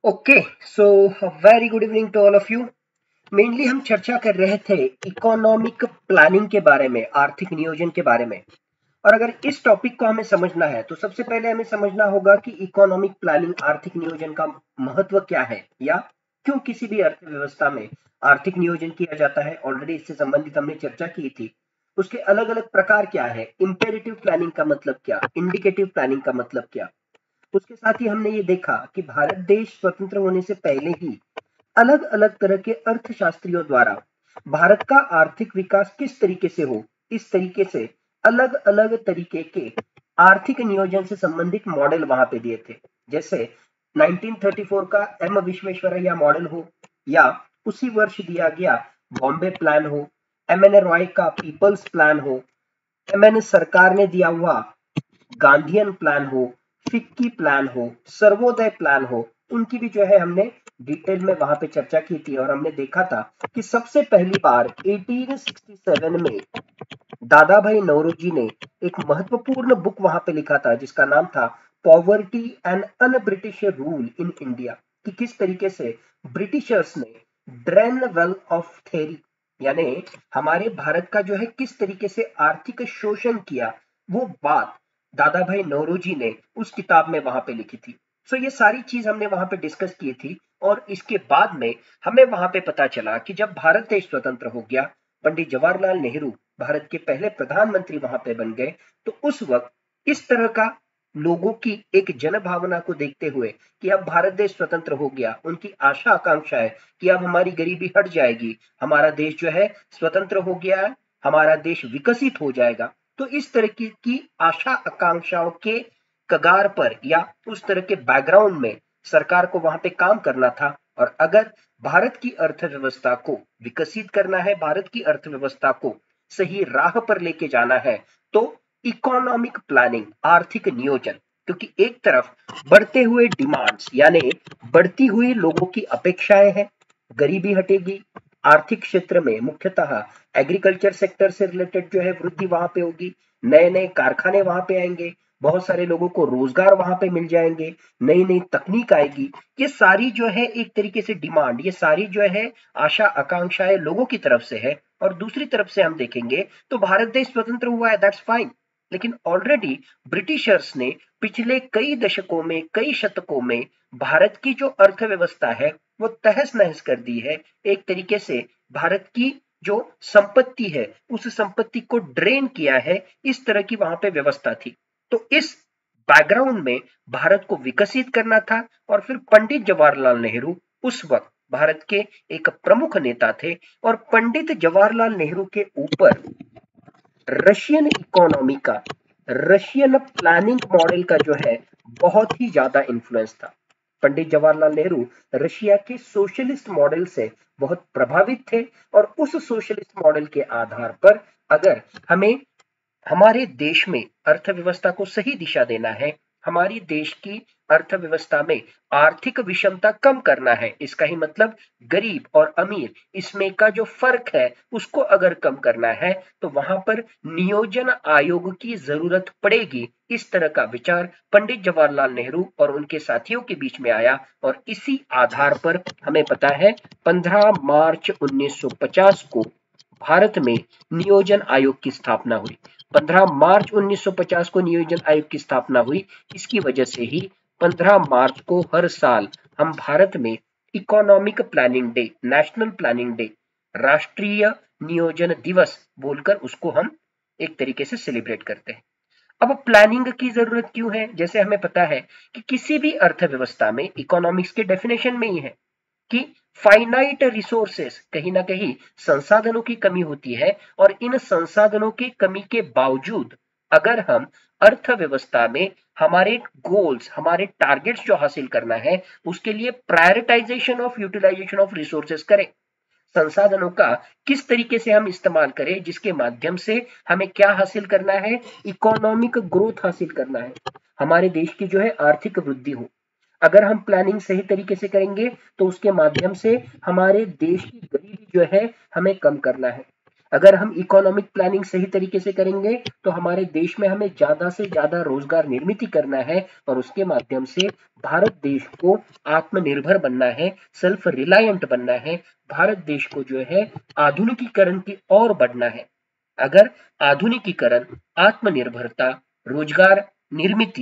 Okay, so very good evening to all of you. Mainly हम चर्चा कर रहे थे इकोनॉमिक प्लानिंग के बारे में, आर्थिक नियोजन के बारे में। और अगर इस टॉपिक को हमें समझना है तो सबसे पहले हमें समझना होगा कि इकोनॉमिक प्लानिंग, आर्थिक नियोजन का महत्व क्या है या क्यों किसी भी अर्थव्यवस्था में आर्थिक नियोजन किया जाता है। ऑलरेडी इससे संबंधित हमने चर्चा की थी। उसके अलग अलग प्रकार क्या है, इंपेरेटिव प्लानिंग का मतलब क्या, इंडिकेटिव प्लानिंग का मतलब क्या। उसके साथ ही हमने ये देखा कि भारत देश स्वतंत्र होने से पहले ही अलग अलग तरह के अर्थशास्त्रियों द्वारा भारत का आर्थिक विकास किस तरीके से हो, इस तरीके से अलग अलग तरीके के आर्थिक नियोजन से संबंधित मॉडल वहां पे दिए थे। जैसे 1934 का एम विश्वेश्वरैया मॉडल हो, या उसी वर्ष दिया गया बॉम्बे प्लान हो, एम एन रॉय का पीपल्स प्लान हो, एम एन सरकार ने दिया हुआ गांधीयन प्लान हो, फिक्की प्लान हो, सर्वोदय प्लान हो, उनकी भी जो है हमने डिटेल में वहां पे चर्चा की थी। और हमने देखा था कि सबसे पहली बार 1867 में दादा भाई नौरोजी ने एक महत्वपूर्ण बुक वहां पे लिखा था जिसका नाम था poverty and un British rule in India, कि किस तरीके से ब्रिटिशर्स ने ड्रेन वेल ऑफ थेरी, यानी हमारे भारत का जो है किस तरीके से आर्थिक शोषण किया, वो बात दादा भाई नौरोजी ने उस किताब में वहां पे लिखी थी। सो ये सारी चीज हमने वहां पे डिस्कस की थी। और इसके बाद में हमें वहां पे पता चला कि जब भारत देश स्वतंत्र हो गया, पंडित जवाहरलाल नेहरू भारत के पहले प्रधानमंत्री वहां पे बन गए, तो उस वक्त इस तरह का लोगों की एक जन भावना को देखते हुए कि अब भारत देश स्वतंत्र हो गया, उनकी आशा आकांक्षा है कि अब हमारी गरीबी हट जाएगी, हमारा देश जो है स्वतंत्र हो गया है, हमारा देश विकसित हो जाएगा। तो इस तरह की आशा आकांक्षाओं के कगार पर या उस तरह के बैकग्राउंड में सरकार को वहां पे काम करना था। और अगर भारत की अर्थव्यवस्था को विकसित करना है, भारत की अर्थव्यवस्था को सही राह पर लेके जाना है, तो इकोनॉमिक प्लानिंग, आर्थिक नियोजन, क्योंकि एक तरफ बढ़ते हुए डिमांड्स यानी बढ़ती हुई लोगों की अपेक्षाएं हैं, गरीबी हटेगी, आर्थिक क्षेत्र में मुख्यतः एग्रीकल्चर सेक्टर से रिलेटेड जो है वृद्धि वहां पे होगी, नए नए कारखाने वहां पे आएंगे, बहुत सारे लोगों को रोजगार वहां पे मिल जाएंगे, नई नई तकनीक आएगी। ये सारी जो है एक तरीके से डिमांड, ये सारी जो है आशा आकांक्षाएं लोगों की तरफ से है। और दूसरी तरफ से हम देखेंगे तो भारत देश स्वतंत्र हुआ है, दैट्स फाइन, लेकिन ऑलरेडी ब्रिटिशर्स ने पिछले कई दशकों में, कई शतकों में भारत की जो अर्थव्यवस्था है वो तहस नहस कर दी है। एक तरीके से भारत की जो संपत्ति है उस संपत्ति को ड्रेन किया है, इस तरह की वहां पे व्यवस्था थी। तो इस बैकग्राउंड में भारत को विकसित करना था। और फिर पंडित जवाहरलाल नेहरू उस वक्त भारत के एक प्रमुख नेता थे, और पंडित जवाहरलाल नेहरू के ऊपर रशियन इकोनॉमी का, रशियन प्लानिंग मॉडल का जो है बहुत ही ज्यादा इन्फ्लुएंस था। पंडित जवाहरलाल नेहरू रशिया के सोशलिस्ट मॉडल से बहुत प्रभावित थे, और उस सोशलिस्ट मॉडल के आधार पर अगर हमें हमारे देश में अर्थव्यवस्था को सही दिशा देना है, हमारी देश की अर्थव्यवस्था में आर्थिक विषमता कम करना है, इसका ही मतलब गरीब और अमीर इसमें का जो फर्क है उसको अगर कम करना है, तो वहां पर नियोजन आयोग की जरूरत पड़ेगी। इस तरह का विचार पंडित जवाहरलाल नेहरू और उनके साथियों के बीच में आया, और इसी आधार पर हमें पता है 15 मार्च 1950 को भारत में नियोजन आयोग की स्थापना हुई। 15 मार्च 1950 को नियोजन आयोग की स्थापना हुई। इसकी वजह से ही 15 मार्च को हर साल हम भारत में economic planning day, national planning day, राष्ट्रीय नियोजन दिवस बोलकर उसको हम एक तरीके से सेलिब्रेट करते हैं। अब प्लानिंग की जरूरत क्यों है? जैसे हमें पता है कि किसी भी अर्थव्यवस्था में, इकोनॉमिक्स के डेफिनेशन में ही है कि फाइनाइट रिसोर्सेस, कहीं ना कहीं संसाधनों की कमी होती है, और इन संसाधनों की कमी के बावजूद अगर हम अर्थव्यवस्था में हमारे गोल्स, हमारे टारगेट्स जो हासिल करना है, उसके लिए prioritisation of utilisation of resources करें, संसाधनों का किस तरीके से हम इस्तेमाल करें, जिसके माध्यम से हमें क्या हासिल करना है, इकोनॉमिक ग्रोथ हासिल करना है, हमारे देश की जो है आर्थिक वृद्धि हो। अगर हम प्लानिंग सही तरीके से करेंगे तो उसके माध्यम से हमारे देश की गरीबी जो है हमें कम करना है। अगर हम इकोनॉमिक प्लानिंग सही तरीके से करेंगे तो हमारे देश में हमें ज्यादा से ज्यादा रोजगार निर्मित करना है और उसके माध्यम से भारत देश को आत्मनिर्भर बनना है, सेल्फ रिलायंट बनना है, भारत देश को जो है आधुनिकीकरण की ओर बढ़ना है। अगर आधुनिकीकरण, आत्मनिर्भरता, रोजगार निर्मित,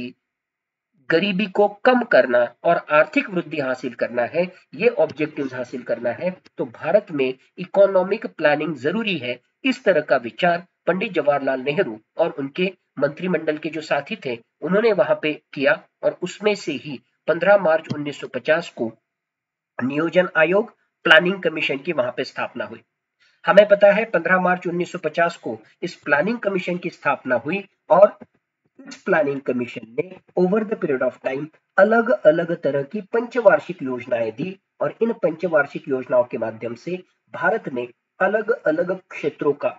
गरीबी को कम करना और आर्थिक वृद्धि हासिल करना है, ये ऑब्जेक्टिव्स हासिल करना है, तो भारत में इकोनॉमिक प्लानिंग जरूरी है। इस तरह का विचार पंडित जवाहरलाल नेहरू और उनके मंत्रिमंडल के जो साथी थे उन्होंने वहां पे किया और उसमें से ही 15 मार्च 1950 को नियोजन आयोग, प्लानिंग कमीशन की वहां पे स्थापना हुई। हमें पता है 15 मार्च 1950 को इस प्लानिंग कमीशन की स्थापना हुई और इस प्लानिंग कमीशन ने over the period of time अलग अलग तरह की पंचवार्षिक योजनाएं दी और इन पंचवार्षिक योजनाओं के माध्यम से भारत ने अलग अलग क्षेत्रों का,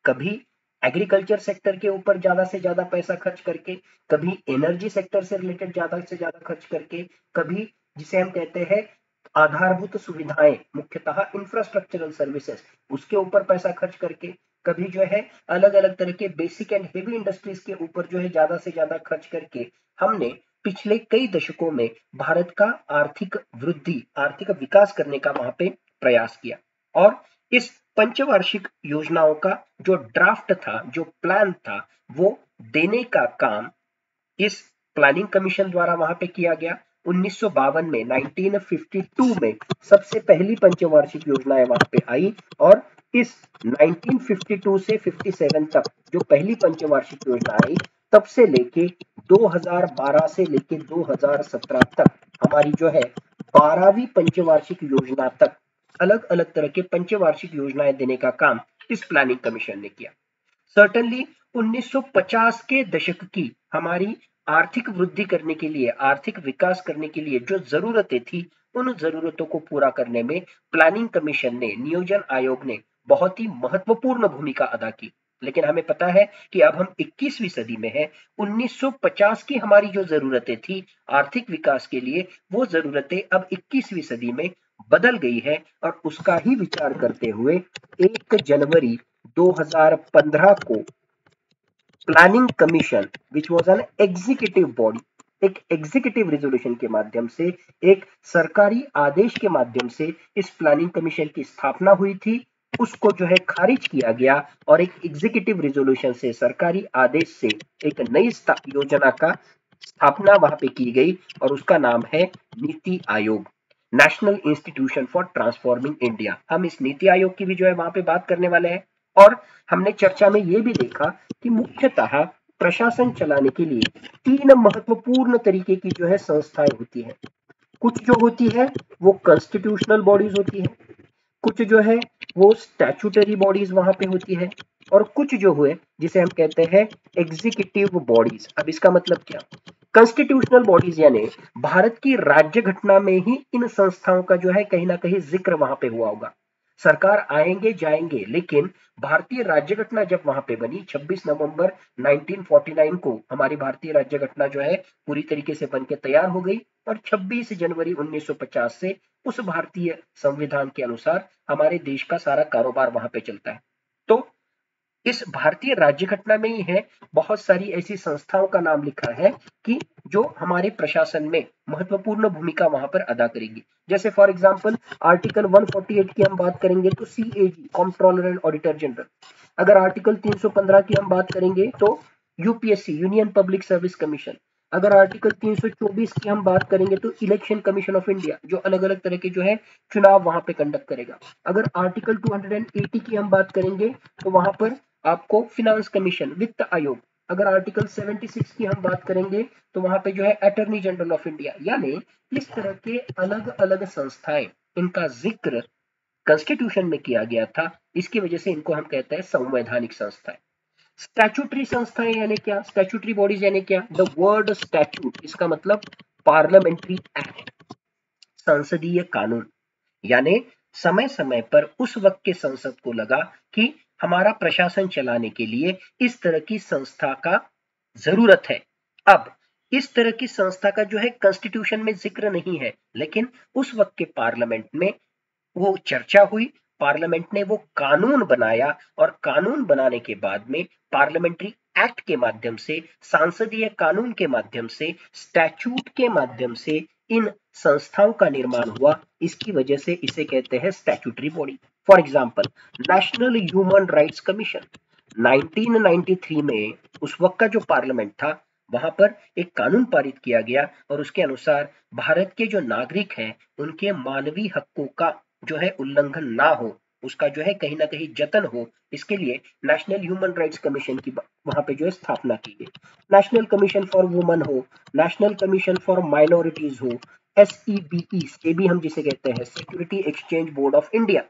कभी एग्रीकल्चर सेक्टर के ऊपर ज्यादा से ज्यादा पैसा खर्च करके, कभी एनर्जी सेक्टर से रिलेटेड ज्यादा से ज्यादा खर्च करके, कभी जिसे हम कहते हैं आधारभूत सुविधाएं, मुख्यतः इंफ्रास्ट्रक्चरल सर्विसेज, उसके ऊपर पैसा खर्च करके, कभी जो है अलग अलग तरह के बेसिक एंड हेवी इंडस्ट्रीज के ऊपर जो है ज्यादा से ज्यादा खर्च करके हमने पिछले कई दशकों में भारत का आर्थिक वृद्धि, आर्थिक विकास करने का वहां पे प्रयास किया। और इस पंचवार्षिक योजनाओं का जो ड्राफ्ट था, जो प्लान था, वो देने का काम इस प्लानिंग कमीशन द्वारा वहां पे किया गया। 1952 में 1952 में सबसे पहली पंचवार्षिक योजनाएं वहां पे आई और इस 1952 से 57 तक जो पहली पंचवार्षिक योजना आई, तब से लेके 2012 से लेके 2017 तक हमारी जो है 12वीं पंचवार्षिक योजना तक अलग अलग तरह के पंचवार्षिक योजनाएं देने का काम इस प्लानिंग कमीशन ने किया। सर्टेनली 1950 के दशक की हमारी आर्थिक वृद्धि करने के लिए, आर्थिक विकास करने के लिए जो जरूरतें थी, उन जरूरतों को पूरा करने में प्लानिंग कमीशन ने, नियोजन आयोग ने बहुत ही महत्वपूर्ण भूमिका अदा की। लेकिन हमें पता है कि अब हम 21वीं सदी में हैं। 1950 की हमारी जो जरूरतें थी आर्थिक विकास के लिए, वो जरूरतें अब 21वीं सदी में बदल गई है और उसका ही विचार करते हुए 1 जनवरी 2015 को planning commission, which was an executive body, एक एग्जीक्यूटिव रेजोल्यूशन के माध्यम से, एक सरकारी आदेश के माध्यम से इस प्लानिंग कमीशन की स्थापना हुई थी। उसको जो है खारिज किया गया और एक एग्जीक्यूटिव रेजोल्यूशन से, सरकारी आदेश से एक नई योजना का स्थापना वहां पे की गई और उसका नाम है NITI Aayog, national institution for transforming India. हम इस नीति आयोग की भी जो है वहां पे बात करने वाले हैं। और हमने चर्चा में ये भी देखा कि मुख्यतः प्रशासन चलाने के लिए 3 महत्वपूर्ण तरीके की जो है संस्थाएं होती है। कुछ जो होती है वो कॉन्स्टिट्यूशनल बॉडीज होती है, कुछ जो है वो स्टैट्यूटरी बॉडीज वहां पे होती है और कुछ जो हुए जिसे हम कहते हैं एग्जीक्यूटिव बॉडीज। अब इसका मतलब क्या? कॉन्स्टिट्यूशनल बॉडीज यानी भारत की राज्य घटना में ही इन संस्थाओं का जो है कहीं ना कहीं जिक्र वहां पे हुआ होगा। सरकार आएंगे जाएंगे, लेकिन भारतीय राज्य घटना जब वहां पे बनी 26 नवंबर 1949 को हमारी भारतीय राज्य घटना जो है पूरी तरीके से बनके तैयार हो गई और 26 जनवरी 1950 से उस भारतीय संविधान के अनुसार हमारे देश का सारा कारोबार वहां पे चलता है। तो इस भारतीय राज्य घटना में ही है बहुत सारी ऐसी संस्थाओं का नाम लिखा है कि जो हमारे प्रशासन में महत्वपूर्ण भूमिका वहां पर अदा करेगी। जैसे फॉर एग्जांपल आर्टिकल 148 की हम बात करेंगे तो CAG, controller and auditor general. अगर आर्टिकल 315 की हम बात करेंगे तो UPSC, union public service commission. अगर आर्टिकल 324 की हम बात करेंगे तो इलेक्शन कमीशन ऑफ इंडिया, जो अलग अलग तरह के जो है चुनाव वहां पे कंडक्ट करेगा। अगर आर्टिकल 280 की हम बात करेंगे तो वहां पर आपको फिनांस कमीशन, वित्त आयोग। अगर आर्टिकल 76 की हम बात करेंगे तो वहां पे जो है अटॉर्नी जनरल ऑफ इंडिया। यानी इस तरह के अलग अलग संस्थाएं, इनका जिक्र कॉन्स्टिट्यूशन में किया गया था, इसकी वजह से इनको हम कहते हैं संवैधानिक संस्थाएं। स्टैट्यूटरी संस्थाएं यानी क्या? स्टैट्यूटरी बॉडीज यानी क्या? द वर्ड स्टैट्यूट, इसका मतलब पार्लियामेंट्री एक्ट, संसदीय कानून। यानी समय समय पर उस वक्त के संसद को लगा कि हमारा प्रशासन चलाने के लिए इस तरह की संस्था का जरूरत है। अब इस तरह की संस्था का जो है कॉन्स्टिट्यूशन में जिक्र नहीं है, लेकिन उस वक्त के पार्लियामेंट में वो चर्चा हुई पार्लियामेंट ने वो कानून बनाया और कानून बनाने के बाद में पार्लियामेंट्री एक्ट के माध्यम से, सांसदीय कानून के माध्यम से, स्टैच्यूट के माध्यम से इन संस्थाओं का निर्माण हुआ। इसकी वजह से इसे कहते हैं statutory body. For example, national human rights commission 1993 में उस वक्त का जो पार्लियामेंट था वहां पर एक कानून पारित किया गया और उसके अनुसार भारत के जो नागरिक हैं उनके मानवीय हकों का जो है उल्लंघन ना हो, उसका जो है कहीं ना कहीं जतन हो, इसके लिए नेशनल ह्यूमन राइट्स कमीशन की वहां पे जो है स्थापना की गई। नेशनल कमीशन फॉर वुमेन हो, नेशनल कमीशन फॉर माइनॉरिटीज हो, SEBE से भी हम जिसे कहते हैं security exchange board of India,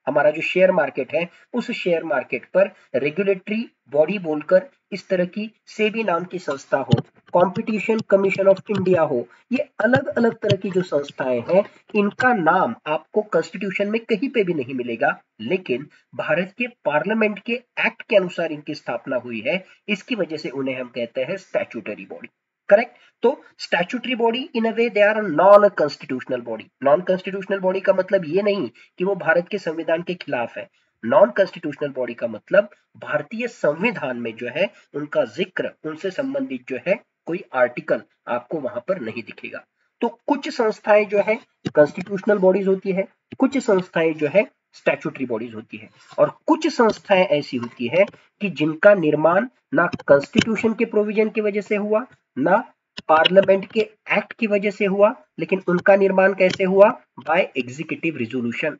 हमारा जो शेयर मार्केट है उस शेयर मार्केट पर रेगुलेटरी बॉडी बोलकर इस तरह की सेबी नाम की संस्था हो, कंपटीशन कमीशन ऑफ इंडिया हो, ये अलग अलग तरह की जो संस्थाएं हैं इनका नाम आपको कॉन्स्टिट्यूशन में कहीं पे भी नहीं मिलेगा, लेकिन भारत के पार्लियामेंट के एक्ट के अनुसार इनकी स्थापना हुई है। इसकी वजह से उन्हें हम कहते हैं स्टैट्यूटरी बॉडी। करेक्ट। तो statutory body in a way they are non constitutional body. Non constitutional body का मतलब ये नहीं कि वो भारत के संविधान के खिलाफ है। नॉन कॉन्स्टिट्यूशनल बॉडी का मतलब भारतीय संविधान में जो है उनका जिक्र, उनसे संबंधित जो है कोई आर्टिकल आपको वहां पर नहीं दिखेगा। तो कुछ संस्थाएं जो है कॉन्स्टिट्यूशनल बॉडीज होती है, कुछ संस्थाएं जो है स्टैट्यूटरी बॉडीज होती है, और कुछ संस्थाएं ऐसी होती है कि जिनका निर्माण ना कॉन्स्टिट्यूशन के प्रोविजन की वजह से हुआ, ना पार्लियामेंट के एक्ट की वजह से हुआ, लेकिन उनका निर्माण कैसे हुआ? By executive resolution.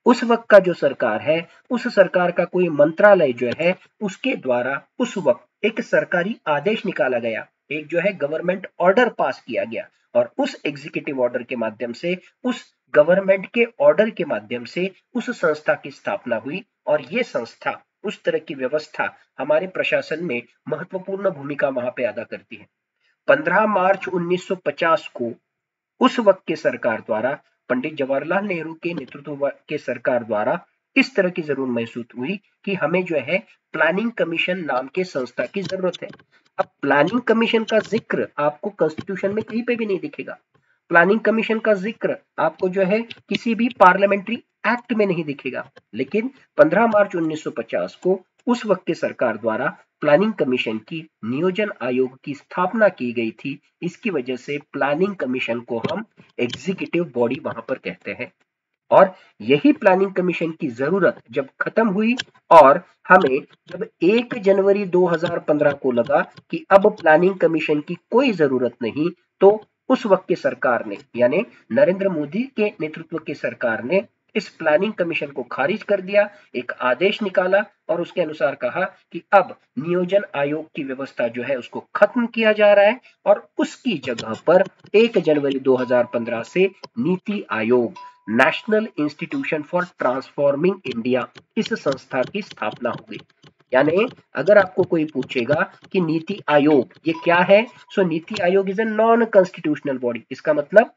उस वक्त का जो सरकार है, उस सरकार का कोई मंत्रालय जो है उसके द्वारा उस वक्त एक सरकारी आदेश निकाला गया, एक जो है गवर्नमेंट ऑर्डर पास किया गया, और उस एग्जीक्यूटिव ऑर्डर के माध्यम से, उस गवर्नमेंट के ऑर्डर के माध्यम से उस संस्था की स्थापना हुई। और ये संस्था, उस तरह की व्यवस्था हमारे प्रशासन में महत्वपूर्ण भूमिका वहां पे अदा करती है। 15 मार्च 1950 को उस वक्त के सरकार द्वारा, पंडित जवाहरलाल नेहरू के नेतृत्व के सरकार द्वारा इस तरह की जरूरत महसूस हुई कि हमें जो है प्लानिंग कमीशन नाम के संस्था की जरूरत है। अब प्लानिंग कमीशन का जिक्र आपको कॉन्स्टिट्यूशन में कहीं पे भी नहीं दिखेगा। प्लानिंग कमीशन का जिक्र आपको जो है किसी भी पार्लियामेंट्री एक्ट में नहीं दिखेगा, लेकिन 15 मार्च 1950 को उस वक्त के सरकार द्वारा प्लानिंग कमीशन की नियोजन आयोग की स्थापना की गई थी। इसकी वजह से प्लानिंग कमीशन को हम एग्जीक्यूटिव बॉडी वहां पर कहते हैं। और यही प्लानिंग कमीशन की जरूरत जब खत्म हुई और हमें जब 1 जनवरी 2015 को लगा कि अब प्लानिंग कमीशन की कोई जरूरत नहीं, तो उस वक्त की सरकार ने, यानी नरेंद्र मोदी के नेतृत्व की सरकार ने इस प्लानिंग कमीशन को खारिज कर दिया, एक आदेश निकाला और उसके अनुसार कहा कि अब नियोजन आयोग की व्यवस्था जो है उसको खत्म किया जा रहा है और उसकी जगह पर 1 जनवरी 2015 से नीति आयोग, national institution for transforming India, इस संस्था की स्थापना हो गई। यानी अगर आपको कोई पूछेगा कि नीति आयोग ये क्या है, सो नीति आयोग is a non constitutional body. इसका मतलब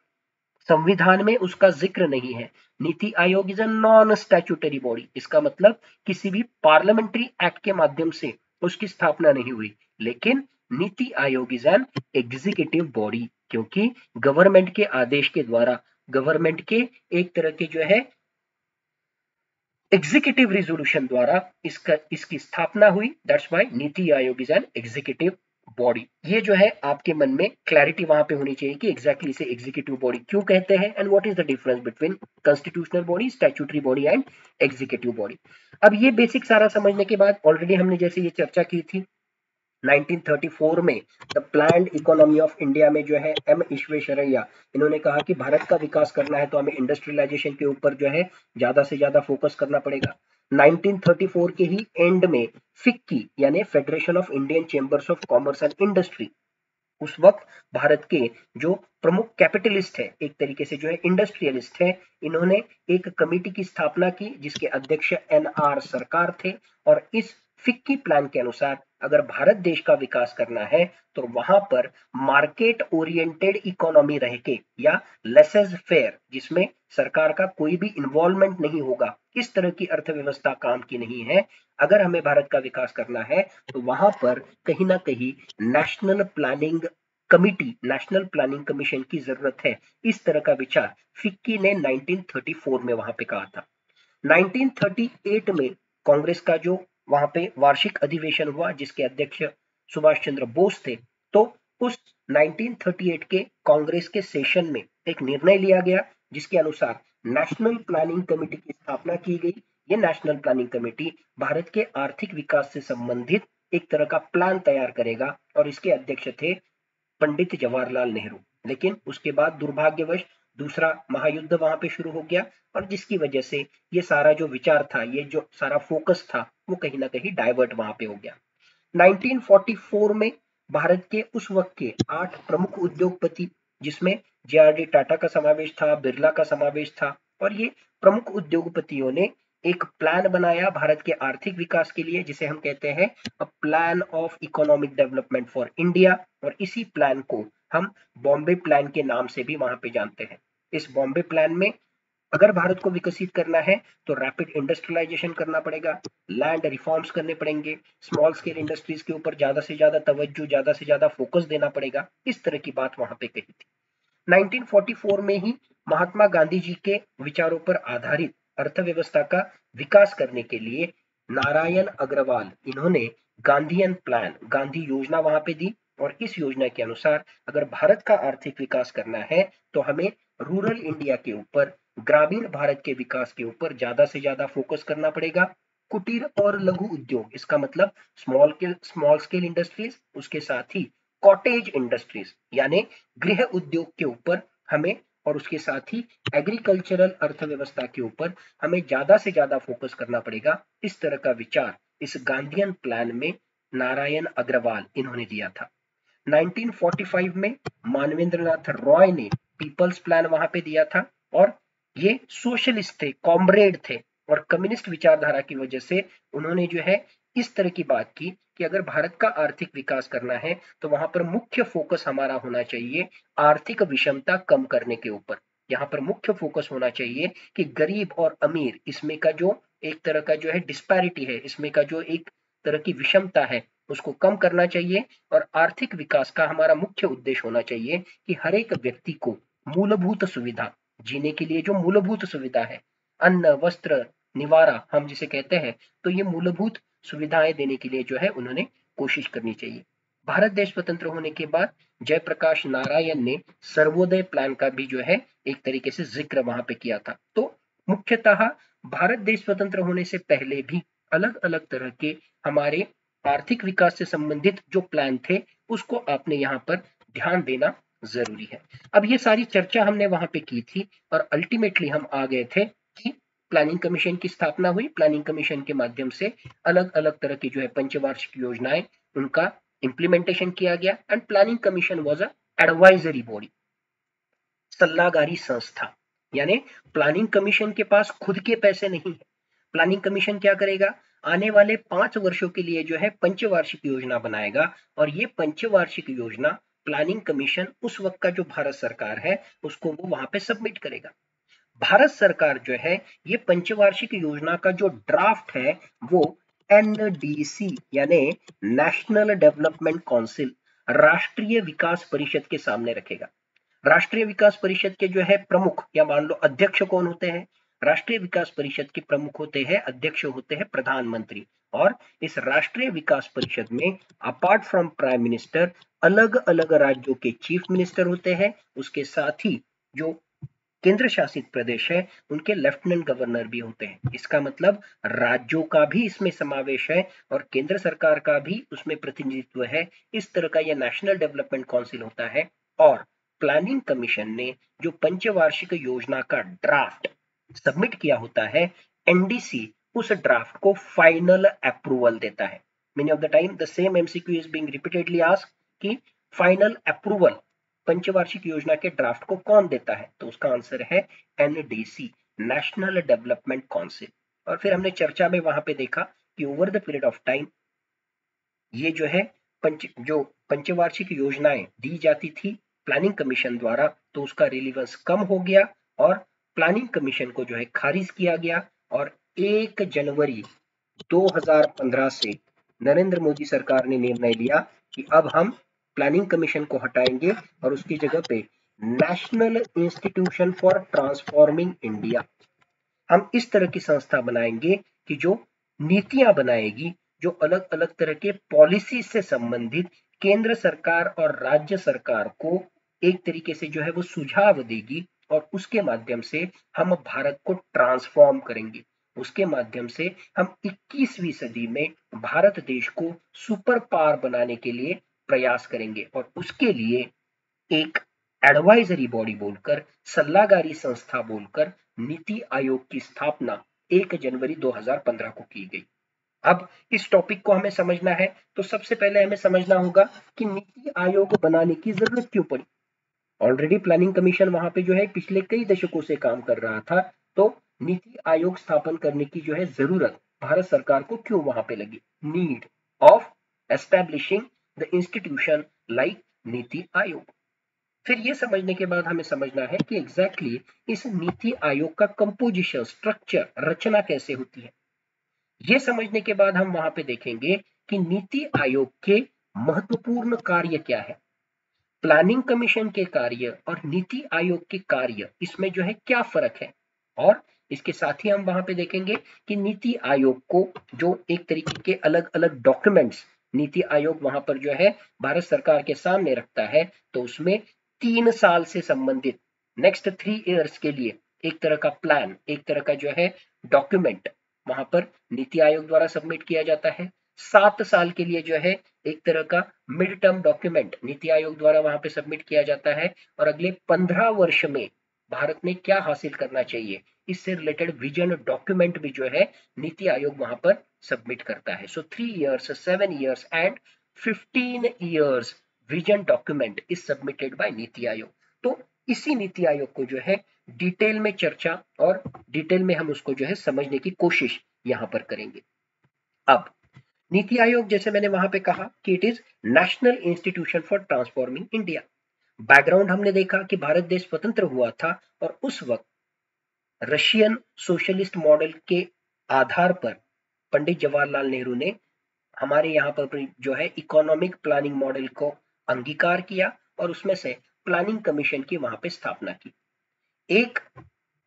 संविधान में उसका जिक्र नहीं है। NITI Aayog is a non statutory body. इसका मतलब किसी भी पार्लियामेंट्री एक्ट के माध्यम से उसकी स्थापना नहीं हुई, लेकिन NITI Aayog is an executive body, क्योंकि गवर्नमेंट के आदेश के द्वारा, गवर्नमेंट के एक तरह के जो है एग्जीक्यूटिव रिजोल्यूशन द्वारा इसकी स्थापना हुई। That's why NITI Aayog is an executive body. ये जो है आपके मन में क्लैरिटी वहां पे होनी चाहिए कि एग्जैक्टली इसे एग्जीक्यूटिव बॉडी क्यों कहते हैं and what is the difference between constitutional body, statutory body and executive body. अब ये बेसिक सारा समझने के बाद ऑलरेडी हमने जैसे ये चर्चा की थी 1934 में the planned economy of India में जो है एम विश्वेश्वरैया, इन्होंने कहा कि भारत का विकास करना है तो हमें इंडस्ट्रियलाइजेशन के ऊपर जो है ज्यादा से ज्यादा फोकस करना पड़ेगा। 1934 के ही एंड में फिक्की यानी federation of Indian chambers of commerce and industry, उस वक्त भारत के जो प्रमुख कैपिटलिस्ट है, एक तरीके से जो है इंडस्ट्रियलिस्ट है, इन्होंने एक कमेटी की स्थापना की जिसके अध्यक्ष NR सरकार थे। और इस फिक्की प्लान के अनुसार अगर भारत देश का विकास करना है तो वहां पर मार्केट ओरिएंटेड इकोनॉमी रह के, या लेसेज फेयर, जिसमें सरकार का कोई भी इन्वॉल्वमेंट नहीं होगा, इस तरह की अर्थव्यवस्था काम की नहीं है। अगर हमें भारत का विकास करना है तो वहां पर कहीं ना कहीं national planning committee, national planning commission की जरूरत है। इस तरह का विचार फिक्की ने 1934 में वहां पे कहा था। 1938 में कांग्रेस का जो वहां पे वार्षिक अधिवेशन हुआ जिसके अध्यक्ष सुभाष चंद्र बोस थे, तो उस 1938 के कांग्रेस के सेशन में एक निर्णय लिया गया जिसके अनुसार नेशनल प्लानिंग कमेटी की स्थापना की गई। ये नेशनल प्लानिंग कमेटी भारत के आर्थिक विकास से संबंधित एक तरह का प्लान तैयार करेगा और इसके अध्यक्ष थे पंडित जवाहरलाल नेहरू। लेकिन उसके बाद दुर्भाग्यवश दूसरा महायुद्ध वहां पे शुरू हो गया और जिसकी वजह से ये सारा जो विचार था, ये जो सारा फोकस था, वो कहीं ना कहीं डाइवर्ट वहां पे हो गया। 1944 में भारत के उस वक्त के 8 प्रमुख उद्योगपति, जिसमें जे.आर.डी. टाटा का समावेश था, बिरला का समावेश था, और ये प्रमुख उद्योगपतियों ने एक प्लान बनाया भारत के आर्थिक विकास के लिए जिसे हम कहते हैं a plan of economic development for India. और इसी प्लान को हम बॉम्बे प्लान के नाम से भी वहां पे जानते हैं। इस बॉम्बे प्लान में अगर भारत को विकसित करना है तो रैपिड इंडस्ट्रियलाइजेशन करना पड़ेगा, लैंड रिफॉर्म्स करने पड़ेंगे, स्मॉल स्केल इंडस्ट्रीज के ऊपर ज्यादा से ज्यादा तवज्जो, ज्यादा से ज्यादा फोकस देना पड़ेगा। इस तरह की बात वहां पे कही थी। 1944 में ही महात्मा गांधी जी के विचारों पर आधारित अर्थव्यवस्था का विकास करने के लिए नारायण अग्रवाल, इन्होंने गांधीयन प्लान, गांधी योजना वहां पे दी। और इस योजना के अनुसार अगर भारत का आर्थिक विकास करना है तो हमें रूरल इंडिया के ऊपर, ग्रामीण भारत के विकास के ऊपर ज्यादा से ज्यादा फोकस करना पड़ेगा। कुटीर और लघु उद्योग, इसका मतलब स्मॉल स्केल इंडस्ट्रीज, उसके साथ ही कॉटेज इंडस्ट्रीज यानी गृह उद्योग के ऊपर हमें, और उसके साथ ही एग्रीकल्चरल अर्थव्यवस्था के ऊपर हमें ज्यादा से ज्यादा फोकस करना पड़ेगा। इस तरह का विचार इस गांधीयन प्लान में नारायण अग्रवाल इन्होंने दिया था। 1945 में मानवेंद्रनाथ रॉय ने पीपल्स प्लान वहां पे दिया था और ये सोशलिस्ट थे, कॉमरेड थे, और कम्युनिस्ट विचारधारा की वजह से उन्होंने जो है इस तरह की बात की कि अगर भारत का आर्थिक विकास करना है तो वहां पर मुख्य फोकस हमारा होना चाहिए आर्थिक विषमता कम करने के ऊपर। यहाँ पर मुख्य फोकस होना चाहिए कि गरीब और अमीर, इसमें का जो एक तरह का जो है डिस्पैरिटी है, इसमें का जो एक तरह की विषमता है, उसको कम करना चाहिए। और आर्थिक विकास का हमारा मुख्य उद्देश्य होना चाहिए कि हर एक व्यक्ति को मूलभूत सुविधा, जीने के लिए जो मूलभूत सुविधा है, अन्न, वस्त्र, निवारा हम जिसे कहते हैं, तो ये मूलभूत सुविधाएं देने के लिए जो है उन्होंने कोशिश करनी चाहिए। भारत देश स्वतंत्र होने के बाद जयप्रकाश नारायण ने सर्वोदय प्लान का भी जो है एक तरीके से जिक्र वहां पे किया था। तो मुख्यतः भारत देश स्वतंत्र होने से पहले भी अलग अलग तरह के हमारे आर्थिक विकास से संबंधित जो प्लान थे उसको आपने यहाँ पर ध्यान देना जरूरी है। अब ये सारी चर्चा हमने वहां पे की थी और अल्टीमेटली हम आ गए थे कि प्लानिंग कमीशन की स्थापना हुई। प्लानिंग कमीशन के माध्यम से अलग अलग तरह की जो है पंचवार्षिक योजनाएं, उनका इंप्लीमेंटेशन किया गया। And planning commission was a advisory body, सल्लागारी संस्था। यानी प्लानिंग कमीशन के पास खुद के पैसे नहीं है। प्लानिंग कमीशन क्या करेगा, आने वाले 5 वर्षों के लिए जो है पंचवार्षिक योजना बनाएगा और ये पंचवार्षिक योजना प्लानिंग कमीशन उस वक्त का जो भारत सरकार है उसको वो वहां पे सबमिट करेगा। भारत सरकार जो है ये पंचवार्षिक योजना का जो ड्राफ्ट है वो एनडीसी यानी नेशनल डेवलपमेंट काउंसिल, राष्ट्रीय विकास परिषद के सामने रखेगा। राष्ट्रीय विकास परिषद के जो है प्रमुख या मान लो अध्यक्ष कौन होते हैं, राष्ट्रीय विकास परिषद के प्रमुख होते हैं, अध्यक्ष होते हैं प्रधानमंत्री। और इस राष्ट्रीय विकास परिषद में अपार्ट फ्रॉम प्राइम मिनिस्टर अलग अलग राज्यों के चीफ मिनिस्टर होते हैं। उसके साथ ही जो केंद्र शासित प्रदेश है उनके लेफ्टिनेंट गवर्नर भी होते हैं। इसका मतलब राज्यों का भी इसमें समावेश है और केंद्र सरकार का भी उसमें प्रतिनिधित्व है। इस तरह का यह नेशनल डेवलपमेंट काउंसिल होता है। और प्लानिंग कमीशन ने जो पंचवार्षिक योजना का ड्राफ्ट सबमिट किया होता है, एनडीसी उस ड्राफ्ट को फाइनल अप्रूवल देता है। Many of the time the same MCQ is being repeatedly asked कि फाइनल अप्रूवल पंचवार्षिक योजना के ड्राफ्ट को कौन देता है, तो उसका आंसर है एनडीसी, नेशनल डेवलपमेंट काउंसिल। और फिर हमने चर्चा में वहां पे देखा कि over the period of time ये जो है पंचवार्षिक योजनाएं दी जाती थी प्लानिंग कमीशन द्वारा, तो उसका रिलीवेंस कम हो गया और प्लानिंग कमीशन को जो है खारिज किया गया। और 1 जनवरी 2015 से नरेंद्र मोदी सरकार ने निर्णय लिया कि अब हम प्लानिंग कमीशन को हटाएंगे और उसकी जगह पे national institution for transforming India हम इस तरह की संस्था बनाएंगे कि जो नीतियां बनाएगी, जो अलग अलग तरह के पॉलिसी से संबंधित केंद्र सरकार और राज्य सरकार को एक तरीके से जो है वो सुझाव देगी, और उसके माध्यम से हम भारत को ट्रांसफॉर्म करेंगे। उसके माध्यम से हम 21वीं सदी में भारत देश को सुपर पावर बनाने के लिए प्रयास करेंगे, और उसके लिए एक एडवाइजरी बॉडी बोलकर, सल्लागारी संस्था बोलकर नीति आयोग की स्थापना 1 जनवरी 2015 को की गई। अब इस टॉपिक को हमें समझना है तो सबसे पहले हमें समझना होगा कि नीति आयोग बनाने की जरूरत क्यों पड़ी। ऑलरेडी प्लानिंग कमीशन वहां पे जो है पिछले कई दशकों से काम कर रहा था, तो नीति आयोग स्थापन करने की जो है जरूरत भारत सरकार को क्यों वहां पे लगी। Need of establishing the institution like NITI Aayog. फिर ये समझने के बाद हमें समझना है कि एग्जैक्टली इस नीति आयोग का कंपोजिशन, स्ट्रक्चर, रचना कैसे होती है। ये समझने के बाद हम वहां पे देखेंगे कि नीति आयोग के महत्वपूर्ण कार्य क्या है, प्लानिंग कमीशन के कार्य और नीति आयोग के कार्य, इसमें जो है क्या फर्क है। और इसके साथ ही हम वहां पे देखेंगे कि नीति आयोग को जो एक तरीके के अलग अलग डॉक्यूमेंट्स नीति आयोग वहां पर जो है भारत सरकार के सामने रखता है, तो उसमें 3 साल से संबंधित नेक्स्ट 3 इयर्स के लिए एक तरह का प्लान, एक तरह का जो है डॉक्यूमेंट वहां पर नीति आयोग द्वारा सबमिट किया जाता है। 7 साल के लिए जो है एक तरह का mid term document NITI Aayog द्वारा वहां पे सबमिट किया जाता है, और अगले 15 वर्ष में भारत ने क्या हासिल करना चाहिए, इससे रिलेटेड विजन डॉक्यूमेंट भी जो है नीति आयोग वहां पर सबमिट करता है। सो 3 years, 7 years and 15 years vision document is submitted by NITI Aayog. तो इसी नीति आयोग को जो है डिटेल में चर्चा और डिटेल में हम उसको जो है समझने की कोशिश यहां पर करेंगे। अब नीति आयोग, जैसे मैंने वहां पे कहा कि it is national institution for transforming India. Background हमने देखा कि भारत देश स्वतंत्र हुआ था और उस वक्त रशियन सोशलिस्ट मॉडल के आधार पर पंडित जवाहरलाल नेहरू ने हमारे यहाँ पर जो है इकोनॉमिक प्लानिंग मॉडल को अंगीकार किया, और उसमें से प्लानिंग कमीशन की वहां पे स्थापना की। 1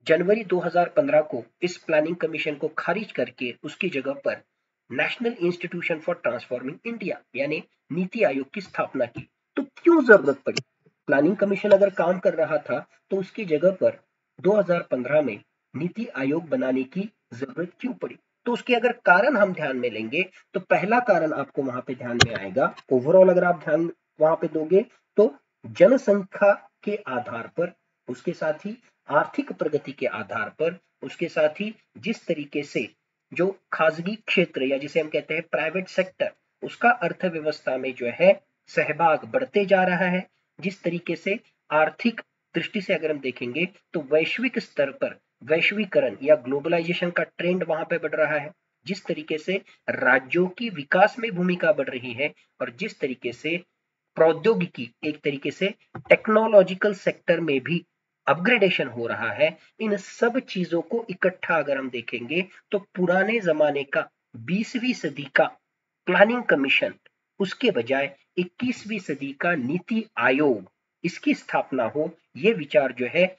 जनवरी 2015 को इस प्लानिंग कमीशन को खारिज करके उसकी जगह पर national institution for transforming India यानी नीति आयोग की स्थापना की। तो क्यों जरूरत पड़ी, प्लानिंग कमीशन अगर काम कर रहा था तो उसकी जगह पर 2015 में नीति आयोग बनाने की जरूरत क्यों पड़ी। तो उसके अगर कारण हम ध्यान में लेंगे तो पहला कारण आपको वहां पे ध्यान में आएगा, ओवरऑल अगर आप ध्यान वहां पे दोगे तो जनसंख्या के आधार पर, उसके साथ ही आर्थिक प्रगति के आधार पर, उसके साथ ही जिस तरीके से जो खासगी क्षेत्र या जिसे हम कहते हैं प्राइवेट सेक्टर, उसका अर्थव्यवस्था में जो है सहभाग बढ़ते जा रहा है, जिस तरीके से आर्थिक दृष्टि से अगर हम देखेंगे तो वैश्विक स्तर पर वैश्वीकरण या ग्लोबलाइजेशन का ट्रेंड वहां पे बढ़ रहा है, जिस तरीके से राज्यों की विकास में भूमिका बढ़ रही है, और जिस तरीके से प्रौद्योगिकी एक तरीके से टेक्नोलॉजिकल सेक्टर में भी अपग्रेडेशन हो रहा है, इन सब चीजों को इकट्ठा अगर हम देखेंगे तो पुराने जमाने का 20वीं सदी का प्लानिंग कमीशन, उसके बजाय 21वीं सदी का नीति आयोग, इसकी स्थापना हो, ये विचार जो है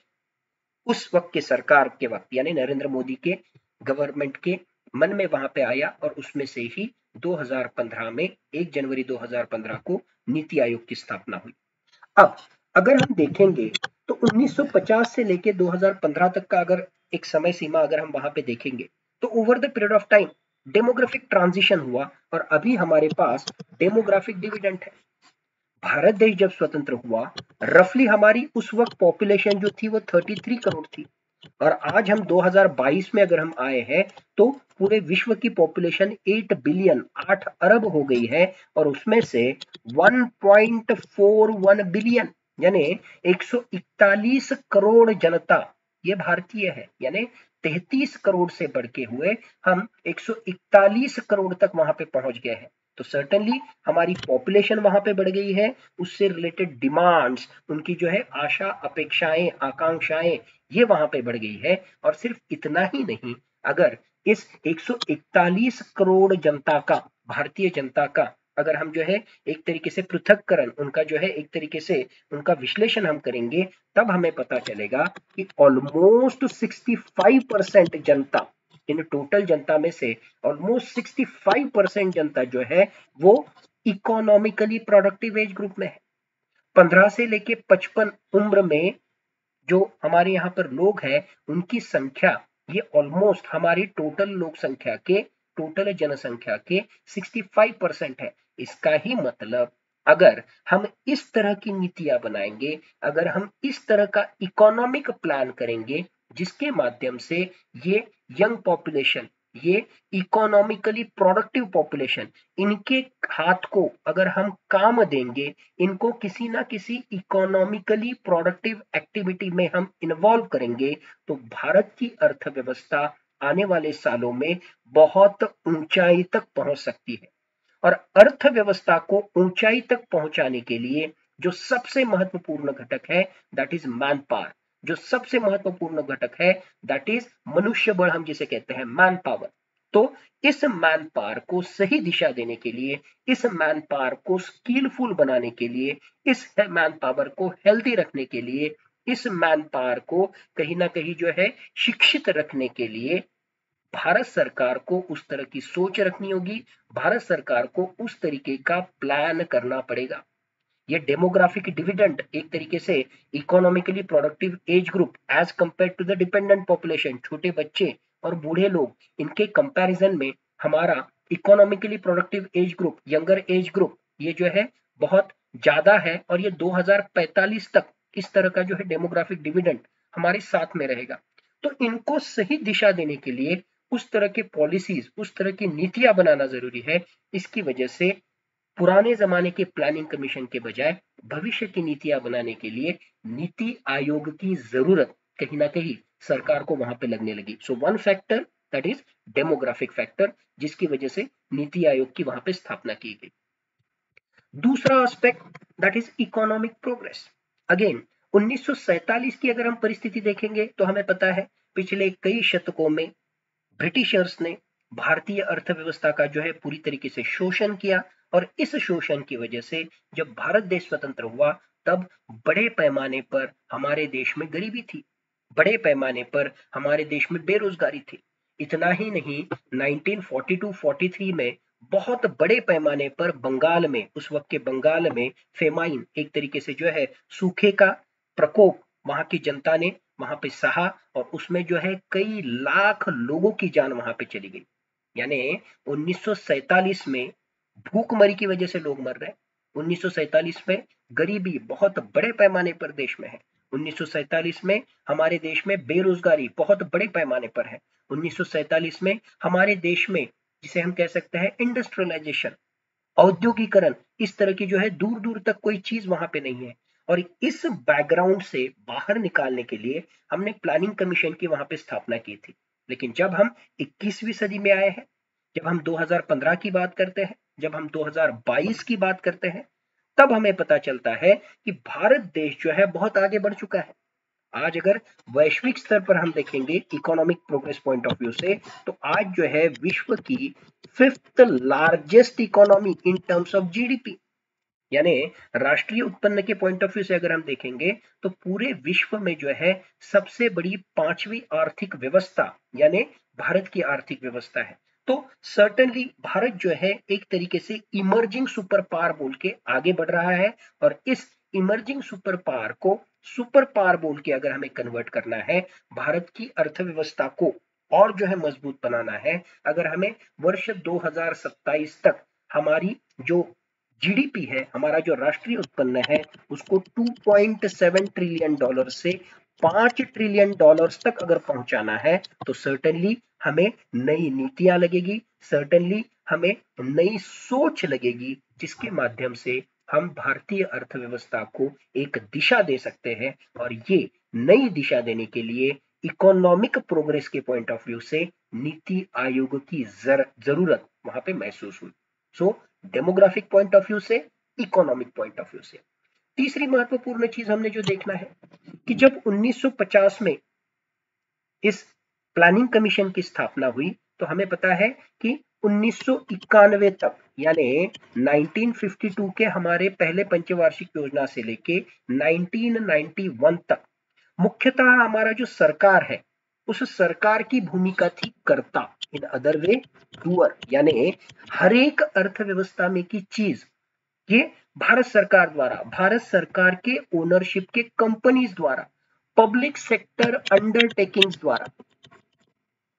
उस वक्त के सरकार के वक्त यानी नरेंद्र मोदी के गवर्नमेंट के मन में वहां पे आया, और उसमें से ही 2015 में 1 जनवरी 2015 को नीति आयोग की स्थापना हुई। अब अगर हम देखेंगे तो 1950 से लेके 2015 तक का अगर एक समय सीमा अगर हम वहां पे देखेंगे तो over the period of time demographic transition हुआ, और अभी हमारे पास डेमोग्राफिक डिविडेंड है। भारत देश जब स्वतंत्र हुआ, रफली हमारी उस वक्त पॉपुलेशन जो थी वो 33 करोड़ थी, और आज हम 2022 में अगर हम आए हैं तो पूरे विश्व की पॉपुलेशन 8 बिलियन, 8 अरब हो गई है, और उसमें से 1.41 बिलियन यानी 141 करोड़ जनता ये भारतीय है, यानी 33 करोड़ से बढ़ के हुए हम 141 करोड़ तक वहां पे पहुंच गए हैं। तो सर्टेनली हमारी पॉपुलेशन वहां पे बढ़ गई है, उससे रिलेटेड डिमांड्स, उनकी जो है आशा, अपेक्षाएं, आकांक्षाएं, ये वहां पे बढ़ गई है। और सिर्फ इतना ही नहीं, अगर इस 141 करोड़ जनता का, भारतीय जनता का अगर हम जो है एक तरीके से पृथक्करण उनका जो है एक तरीके से उनका विश्लेषण हम करेंगे, तब हमें पता चलेगा कि ऑलमोस्ट 65% जनता, इन टोटल जनता में से ऑलमोस्ट 65% जनता जो है वो इकोनॉमिकली प्रोडक्टिव एज ग्रुप में है। 15 से लेके 55 उम्र में जो हमारे यहाँ पर लोग हैं उनकी संख्या ये ऑलमोस्ट हमारी टोटल जनसंख्या के 65% है। इसका ही मतलब अगर हम इस तरह की नीतियां बनाएंगे, अगर हम इस तरह का इकोनॉमिक प्लान करेंगे जिसके माध्यम से ये यंग पॉपुलेशन, ये इकोनॉमिकली प्रोडक्टिव पॉपुलेशन, इनके हाथ को अगर हम काम देंगे, इनको किसी ना किसी इकोनॉमिकली प्रोडक्टिव एक्टिविटी में हम इन्वॉल्व करेंगे, तो भारत की अर्थव्यवस्था आने वाले सालों में बहुत ऊंचाई तक पहुंच सकती है। और अर्थव्यवस्था को ऊंचाई तक पहुंचाने के लिए जो सबसे महत्वपूर्ण घटक है दैट इज मैन पावर। जो सबसे महत्वपूर्ण घटक है दैट इज मनुष्य बल, हम जिसे कहते हैं मैन पावर। तो इस मैन पावर को सही दिशा देने के लिए, इस मैन पावर को स्किलफुल बनाने के लिए, इस मैन पावर को हेल्दी रखने के लिए, इस मैन पावर को कहीं ना कहीं जो है शिक्षित रखने के लिए भारत सरकार को उस तरह की सोच रखनी होगी, भारत सरकार को उस तरीके का प्लान करना पड़ेगा। ये डेमोग्राफिक डिविडेंड एक तरीके से economically productive age group as compare to the dependent population, छोटे बच्चे और बूढ़े लोग, इनके कंपैरिजन में हमारा economically productive age group, younger age group, ये जो है बहुत ज्यादा है और ये 2045 तक इस तरह का जो है डेमोग्राफिक डिविडेंड हमारे साथ में रहेगा। तो इनको सही दिशा देने के लिए उस तरह के पॉलिसीज, उस तरह की नीतियां बनाना जरूरी है। इसकी वजह से पुराने जमाने के प्लानिंग कमीशन के बजाय भविष्य की नीतियां बनाने के लिए नीति आयोग की जरूरत कहीं ना कहीं सरकार को वहां पे लगने लगी। So one factor that is demographic factor, जिसकी वजह से नीति आयोग की वहां पे स्थापना की गई। दूसरा aspect that is economic progress. Again 1947 की अगर हम परिस्थिति देखेंगे तो हमें पता है पिछले कई शतकों में ब्रिटिशर्स ने भारतीय अर्थव्यवस्था का जो है पूरी तरीके से शोषण किया, और इस शोषण की वजह से जब भारत देश स्वतंत्र हुआ तब बड़े पैमाने पर हमारे देश में गरीबी थी, बड़े पैमाने पर हमारे देश में बेरोजगारी थी। इतना ही नहीं, 1942-43 में बहुत बड़े पैमाने पर बंगाल में, उस वक्त के बंगाल में फेमाइन, एक तरीके से जो है सूखे का प्रकोप वहां की जनता ने वहां पे सहा, और उसमें जो है कई लाख लोगों की जान वहां पे चली गई। यानी 1947 में भूखमरी की वजह से लोग मर रहे हैं। 1947 में गरीबी बहुत बड़े पैमाने पर देश में है। 1947 में हमारे देश में बेरोजगारी बहुत बड़े पैमाने पर है। 1947 में हमारे देश में जिसे हम कह सकते हैं इंडस्ट्रियलाइजेशन, औद्योगिकरण, इस तरह की जो है दूर दूर तक कोई चीज वहां पे नहीं है। और इस बैकग्राउंड से बाहर निकालने के लिए हमने प्लानिंग कमीशन की वहां पे स्थापना की थी। लेकिन जब हम 21वीं सदी में आए हैं, जब हम 2015 की बात करते हैं, जब हम 2022 की बात करते हैं, तब हमें पता चलता है कि भारत देश जो है बहुत आगे बढ़ चुका है। आज अगर वैश्विक स्तर पर हम देखेंगे economic progress point of view से, तो आज जो है विश्व की 5th largest economy in terms of GDP, यानी राष्ट्रीय उत्पन्न के पॉइंट ऑफ व्यू से अगर हम देखेंगे तो पूरे विश्व में जो है सबसे बड़ी 5वीं आर्थिक व्यवस्था यानी भारत की आर्थिक व्यवस्था है। तो सर्टेनली भारत जो है एक तरीके से इमर्जिंग सुपर पावर बोल के आगे बढ़ रहा है, और इस इमर्जिंग सुपर पावर को सुपर पावर बोल के अगर हमें कन्वर्ट करना है, भारत की अर्थव्यवस्था को और जो है मजबूत बनाना है, अगर हमें वर्ष 2027 तक हमारी जो जीडीपी है, हमारा जो राष्ट्रीय उत्पन्न है, उसको 2.7 ट्रिलियन डॉलर से 5 ट्रिलियन डॉलर्स तक अगर पहुंचाना है, तो सर्टेनली हमें नई नीतियां लगेगी, सर्टेनली हमें नई सोच लगेगी, जिसके माध्यम से हम भारतीय अर्थव्यवस्था को एक दिशा दे सकते हैं। और ये नई दिशा देने के लिए इकोनॉमिक प्रोग्रेस के पॉइंट ऑफ व्यू से नीति आयोग की जरूरत वहां पे महसूस हुई। सो डेमोग्राफिक पॉइंट ऑफ व्यू से, इकोनॉमिक पॉइंट ऑफ व्यू से। तीसरी महत्वपूर्ण चीज हमने जो देखना है कि जब 1950 में इस प्लानिंग कमीशन की स्थापना हुई, तो हमें पता है कि 1991 तक यानी 1952 के हमारे पहले पंचवार्षिक योजना से लेके 1991 तक मुख्यतः हमारा जो सरकार है उस सरकार की भूमिका थी कर्ता, इन अदर वे डूअर, यानी हर एक अर्थव्यवस्था में की चीज ये भारत सरकार द्वारा, भारत सरकार के ओनरशिप के कंपनीज द्वारा, पब्लिक सेक्टर अंडरटेकिंग्स द्वारा,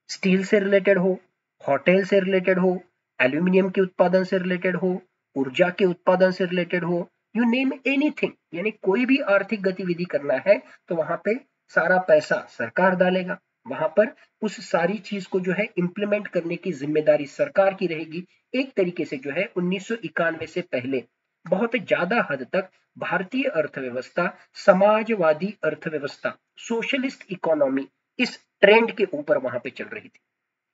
स्टील से रिलेटेड हो, होटल से रिलेटेड हो, एल्यूमिनियम के उत्पादन से रिलेटेड हो, ऊर्जा के उत्पादन से रिलेटेड हो, यू नेम एनीथिंग, यानी कोई भी आर्थिक गतिविधि करना है तो वहां पे सारा पैसा सरकार डालेगा, वहां पर उस सारी चीज को जो है इंप्लीमेंट करने की जिम्मेदारी सरकार की रहेगी। एक तरीके से जो है 1991 से पहले बहुत ज्यादा हद तक भारतीय अर्थव्यवस्था समाजवादी अर्थव्यवस्था, सोशलिस्ट इकोनॉमी, इस ट्रेंड के ऊपर वहां पे चल रही थी।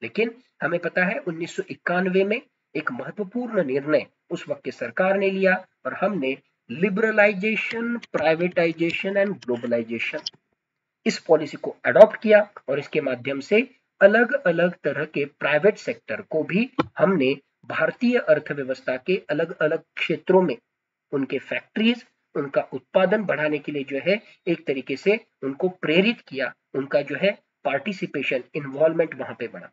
लेकिन हमें पता है 1991 में एक महत्वपूर्ण निर्णय उस वक्त की सरकार ने लिया और हमने लिबरलाइजेशन, प्राइवेटाइजेशन एंड ग्लोबलाइजेशन इस पॉलिसी को अडॉप्ट किया और इसके माध्यम से अलग अलग तरह के प्राइवेट सेक्टर को भी हमने भारतीय अर्थव्यवस्था के अलग अलग क्षेत्रों में उनके फैक्ट्रीज, उनका उत्पादन बढ़ाने के लिए जो है एक तरीके से उनको प्रेरित किया, उनका जो है पार्टिसिपेशन, इन्वॉल्वमेंट वहां पे बढ़ा।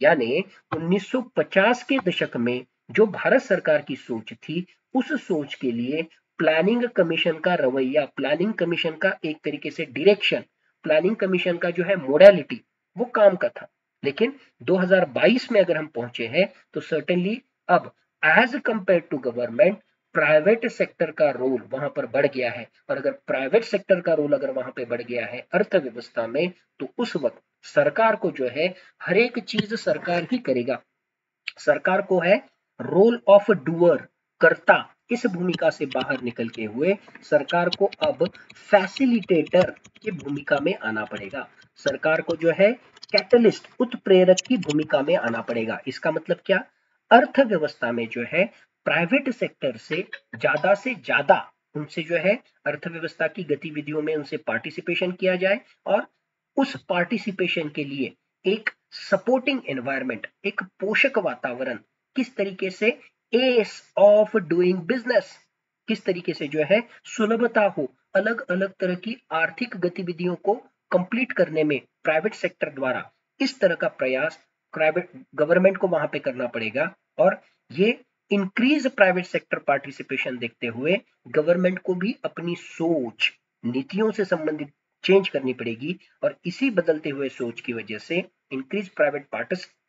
यानी 1950 के दशक में जो भारत सरकार की सोच थी उस सोच के लिए प्लानिंग कमीशन का रवैया, प्लानिंग कमीशन का एक तरीके से डायरेक्शन, प्लानिंग कमीशन का जो है मोडालिटी वो काम का था। लेकिन 2022 में अगर हम पहुंचे हैं तो सर्टेनली अब as compare to government private sector का रोल वहां पर बढ़ गया है, और अगर प्राइवेट सेक्टर का रोल अगर वहां पे बढ़ गया है अर्थव्यवस्था में तो उस वक्त सरकार को जो है हर एक चीज सरकार ही करेगा। सरकार को है रोल ऑफ डूअर, कर्ता, इस भूमिका से बाहर निकल के हुए सरकार को अब फैसिलिटेटर की भूमिका में आना पड़ेगा। सरकार को जो है कैटलिस्ट, उत्प्रेरक की भूमिका में आना पड़ेगा। इसका मतलब क्या, अर्थव्यवस्था में जो है प्राइवेट सेक्टर से ज्यादा उनसे जो है अर्थव्यवस्था की गतिविधियों में उनसे पार्टिसिपेशन किया जाए और उस पार्टिसिपेशन के लिए एक सपोर्टिंग एनवायरनमेंट, एक पोषक वातावरण, किस तरीके से एस ऑफ डूइंग बिजनेस, किस तरीके से जो है सुलभता हो अलग अलग तरह की आर्थिक गतिविधियों को कंप्लीट करने में प्राइवेट सेक्टर द्वारा, इस तरह का प्रयास प्राइवेट गवर्नमेंट को वहां पे करना पड़ेगा। और ये इंक्रीज प्राइवेट सेक्टर पार्टिसिपेशन देखते हुए गवर्नमेंट को भी अपनी सोच, नीतियों से संबंधित चेंज करनी पड़ेगी और इसी बदलते हुए सोच की वजह से, इंक्रीज प्राइवेट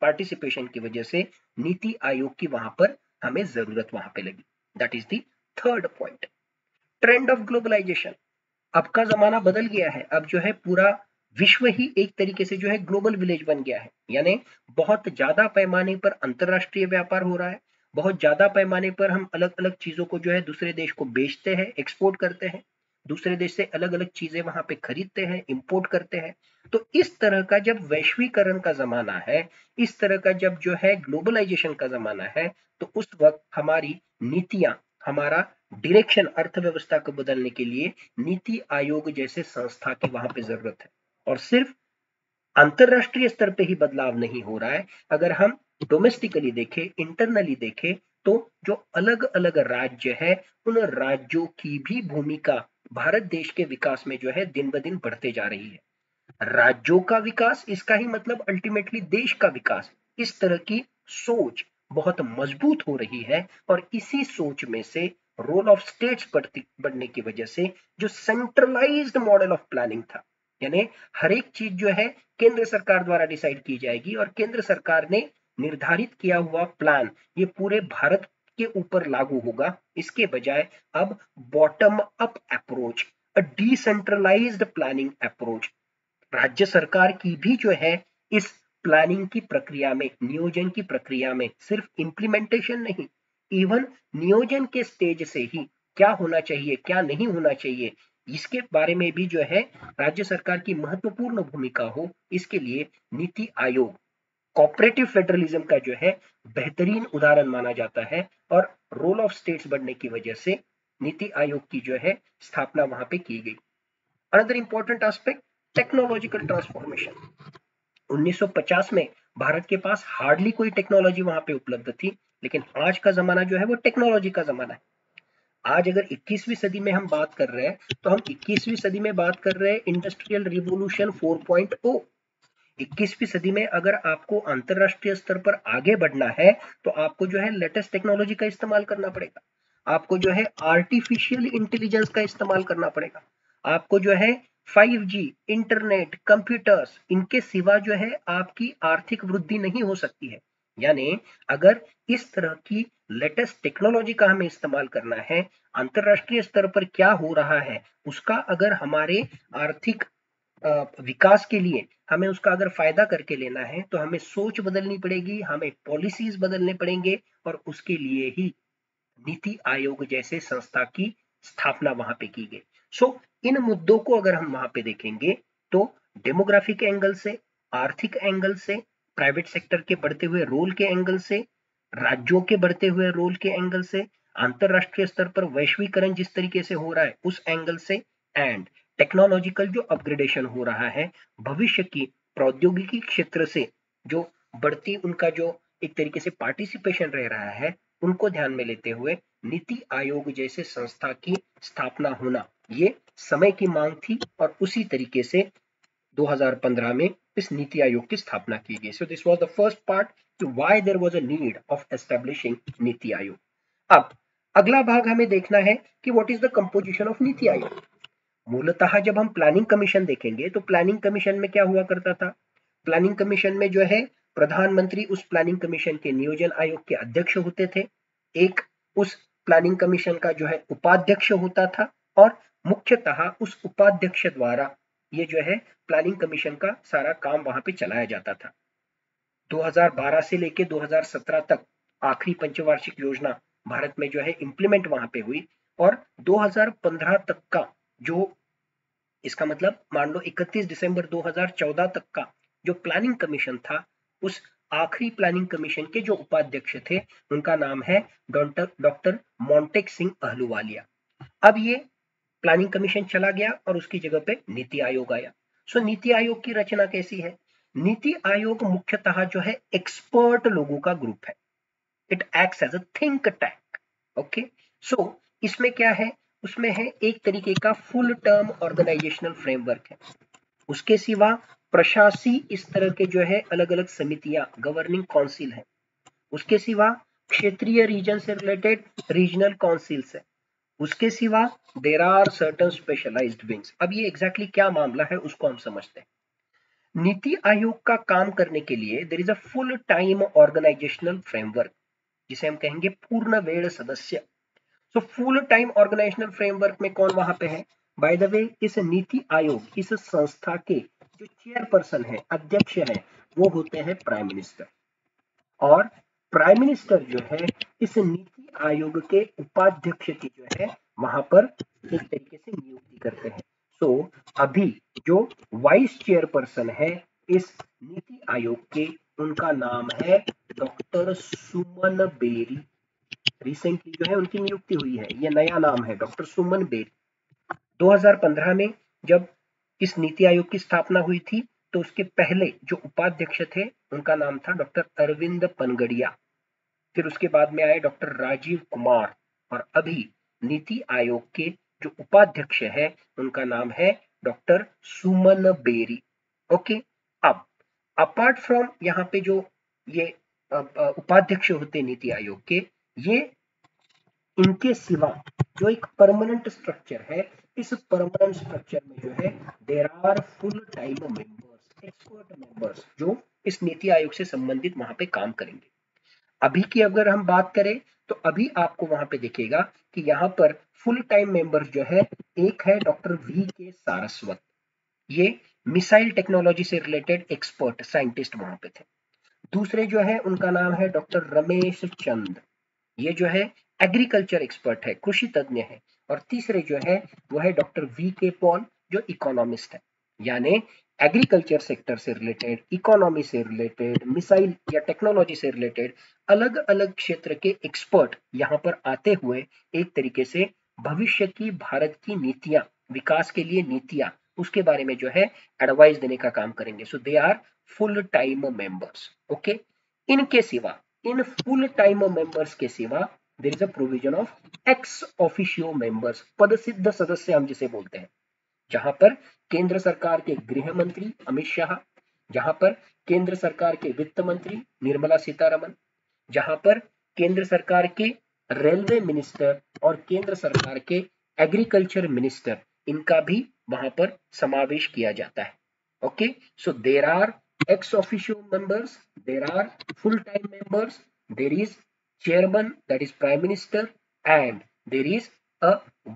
पार्टिसिपेशन की वजह से नीति आयोग की वहां पर हमें जरूरत वहां पे लगी। That is the third point, trend of globalisation. अब का जमाना बदल गया है, अब जो है पूरा विश्व ही एक तरीके से जो है ग्लोबल विलेज बन गया है, यानी बहुत ज्यादा पैमाने पर अंतरराष्ट्रीय व्यापार हो रहा है, बहुत ज्यादा पैमाने पर हम अलग अलग चीजों को जो है दूसरे देश को बेचते हैं, एक्सपोर्ट करते हैं, दूसरे देश से अलग अलग चीजें वहां पे खरीदते हैं, इंपोर्ट करते हैं। तो इस तरह का जब वैश्वीकरण का जमाना है, इस तरह का जब जो है ग्लोबलाइजेशन का जमाना है, तो उस वक्त हमारी नीतियां, हमारा डायरेक्शन अर्थव्यवस्था को बदलने के लिए नीति आयोग जैसे संस्था की वहां पे जरूरत है। और सिर्फ अंतरराष्ट्रीय स्तर पे ही बदलाव नहीं हो रहा है, अगर हम डोमेस्टिकली देखें, इंटरनली देखें, तो जो अलग अलग राज्य है उन राज्यों की भी भूमिका भारत देश के विकास में जो है दिन ब दिन बढ़ते जा रही है। राज्यों का विकास, इसका ही मतलब अल्टीमेटली देश का विकास, इस तरह की सोच बहुत मजबूत हो रही है। और इसी सोच में से रोल ऑफ स्टेट्स बढ़ने की वजह से जो सेंट्रलाइज्ड मॉडल ऑफ प्लानिंग था, यानी हर एक चीज जो है केंद्र सरकार द्वारा डिसाइड की जाएगी और केंद्र सरकार ने निर्धारित किया हुआ प्लान ये पूरे भारत के ऊपर लागू होगा, इसके बजाय अब बॉटम अप अप्रोच, अ डिसेंट्रलाइज्ड प्लानिंग अप्रोच, राज्य सरकार की भी जो है इस प्लानिंग की प्रक्रिया में, नियोजन की प्रक्रिया में सिर्फ इंप्लीमेंटेशन नहीं, इवन नियोजन के स्टेज से ही क्या होना चाहिए, क्या नहीं होना चाहिए, इसके बारे में भी जो है राज्य सरकार की महत्वपूर्ण भूमिका हो, इसके लिए नीति आयोग कोऑपरेटिव फेडरलिज्म का जो है बेहतरीन उदाहरण माना जाता है। और रोल ऑफ स्टेट्स बढ़ने की वजह से नीति आयोग की जो है स्थापना वहां पे की गई। Another important aspect, technological transformation. 1950 में भारत के पास हार्डली कोई टेक्नोलॉजी वहां पे उपलब्ध थी, लेकिन आज का जमाना जो है वो टेक्नोलॉजी का जमाना है। आज अगर 21वीं सदी में हम बात कर रहे हैं तो हम 21वीं सदी में बात कर रहे हैं इंडस्ट्रियल रिवॉल्यूशन 4.0। 21वीं सदी में अगर आपको अंतरराष्ट्रीय स्तर पर आगे बढ़ना है तो आपको जो है लेटेस्ट टेक्नोलॉजी का इस्तेमाल करना पड़ेगा, आपको जो है आर्टिफिशियल इंटेलिजेंस का इस्तेमाल करना पड़ेगा, आपको जो है 5G, इंटरनेट, कंप्यूटर्स, इनके सिवा जो है आपकी आर्थिक वृद्धि नहीं हो सकती है। यानी अगर इस तरह की लेटेस्ट टेक्नोलॉजी का हमें इस्तेमाल करना है, अंतरराष्ट्रीय स्तर पर क्या हो रहा है उसका अगर हमारे आर्थिक विकास के लिए हमें उसका अगर फायदा करके लेना है तो हमें सोच बदलनी पड़ेगी, हमें पॉलिसीज बदलने पड़ेंगे और उसके लिए ही नीति आयोग जैसे संस्था की स्थापना वहां पे की गई। सो इन मुद्दों को अगर हम वहां पे देखेंगे तो डेमोग्राफिक एंगल से, आर्थिक एंगल से, प्राइवेट सेक्टर के बढ़ते हुए रोल के एंगल से, राज्यों के बढ़ते हुए रोल के एंगल से, अंतरराष्ट्रीय स्तर पर वैश्वीकरण जिस तरीके से हो रहा है उस एंगल से, एंड टेक्नोलॉजिकल जो अपग्रेडेशन हो रहा है, भविष्य की प्रौद्योगिकी क्षेत्र से जो बढ़ती उनका जो एक तरीके से पार्टिसिपेशन रह रहा है, उनको ध्यान में लेते हुए नीति आयोग जैसे संस्था की स्थापना होना ये समय की मांग थी और उसी तरीके से 2015 में इस नीति आयोग की स्थापना की गई। So this was the first part कि why there was a need of establishing Niti Aayog. अब अगला भाग हमें देखना है कि what is the composition of नीति आयोग। मूलतः जब हम प्लानिंग कमीशन देखेंगे तो प्लानिंग कमीशन में क्या हुआ करता था, प्लानिंग कमीशन में जो है प्रधानमंत्री उस प्लानिंग कमीशन के नियोजन आयोग के अध्यक्ष होते थे, एक उस प्लानिंग कमीशन का जो है उपाध्यक्ष होता था और मुख्यतः उस उपाध्यक्ष द्वारा ये जो है प्लानिंग कमीशन का सारा काम वहां पे चलाया जाता था। 2012 से लेके 2017 तक आखिरी पंचवार्षिक योजना भारत में जो है इंप्लीमेंट वहां पे हुई और 2015 तक का जो इसका मतलब मान लो 31 दिसंबर 2014 तक का जो प्लानिंग कमीशन था, उस आखिरी प्लानिंग कमीशन के जो उपाध्यक्ष थे उनका नाम है डॉक्टर मोंटेक सिंह अहलूवालिया। अब ये प्लानिंग कमीशन चला गया और उसकी जगह पे नीति आयोग आया। सो नीति आयोग की रचना कैसी है, नीति आयोग मुख्यतः जो है एक्सपर्ट लोगों का ग्रुप है, it acts as a think tank. Okay, so इसमें क्या है, उसमें है एक तरीके का फुल टर्म ऑर्गेनाइजेशनल फ्रेमवर्क है, उसके सिवा प्रशासी इस तरह के जो है अलग अलग समितियां गवर्निंग काउंसिल है, उसके सिवा क्षेत्रीय रीजन से रिलेटेड रीजनल काउंसिल्स है, उसके सिवा there are certain specialised wings. अब ये एग्जैक्टली क्या मामला है उसको हम समझते हैं। नीति आयोग का काम करने के लिए there is a full time organisational framework जिसे हम कहेंगे पूर्ण वेळ सदस्य। So full time organisational framework में कौन वहां पे है, बाय द वे इस नीति आयोग इस संस्था के जो चेयरपर्सन है, अध्यक्ष है, वो होते हैं प्राइम मिनिस्टर और प्राइम मिनिस्टर जो है इस नीति आयोग के उपाध्यक्ष की जो है वहां पर एक तरीके से नियुक्ति करते हैं। सो अभी जो वाइस चेयरपर्सन है इस नीति आयोग के, उनका नाम है डॉक्टर सुमन बेरी। रिसेंटली जो है उनकी नियुक्ति हुई है, ये नया नाम है डॉक्टर सुमन बेरी। 2015 में जब इस नीति आयोग की स्थापना हुई थी तो उसके पहले जो उपाध्यक्ष थे उनका नाम था डॉक्टर अरविंद पनगड़िया, फिर उसके बाद में आए डॉक्टर राजीव कुमार और अभी नीति आयोग के जो उपाध्यक्ष है उनका नाम है डॉक्टर सुमन बेरी। ओके, अब अपार्ट फ्रॉम यहाँ पे जो ये उपाध्यक्ष होते नीति आयोग के, ये इनके सिवा जो एक परमानेंट स्ट्रक्चर है, इस परमानेंट स्ट्रक्चर में जो है there are full time members, expert members जो इस नीति आयोग से संबंधित वहां पे काम करेंगे। अभी की अगर हम बात करें तो अभी आपको वहां पे दिखेगा कि यहाँ पर फुल टाइम मेंबर्स जो है, एक है डॉक्टर वी के सारस्वत, ये मिसाइल टेक्नोलॉजी से रिलेटेड एक्सपर्ट साइंटिस्ट वहां पे थे। दूसरे जो है उनका नाम है डॉक्टर रमेश चंद, ये जो है एग्रीकल्चर एक्सपर्ट है, कृषि तज्ञ है। और तीसरे जो है वो है डॉक्टर वी के पॉल जो इकोनॉमिस्ट है। यानी एग्रीकल्चर सेक्टर से रिलेटेड, इकोनॉमी से रिलेटेड, मिसाइल या टेक्नोलॉजी से रिलेटेड अलग अलग क्षेत्र के एक्सपर्ट यहाँ पर आते हुए एक तरीके से भविष्य की भारत की नीतियां, विकास के लिए नीतियां, उसके बारे में जो है एडवाइस देने का काम करेंगे। So they are full time members. Okay, इनके सिवा इन फुल टाइम मेंबर्स के सिवा there is a provision of ex officio members, पदसिद्ध सदस्य हम जिसे बोलते हैं, जहां पर केंद्र सरकार के गृह मंत्री अमित शाह, जहां पर केंद्र सरकार के वित्त मंत्री निर्मला सीतारमन, जहां पर केंद्र सरकार के रेलवे मिनिस्टर और केंद्र सरकार के एग्रीकल्चर मिनिस्टर, इनका भी वहां पर समावेश किया जाता है। Okay, so there are ex officio members, there are full time members, there is chairman, that is prime minister, and there is a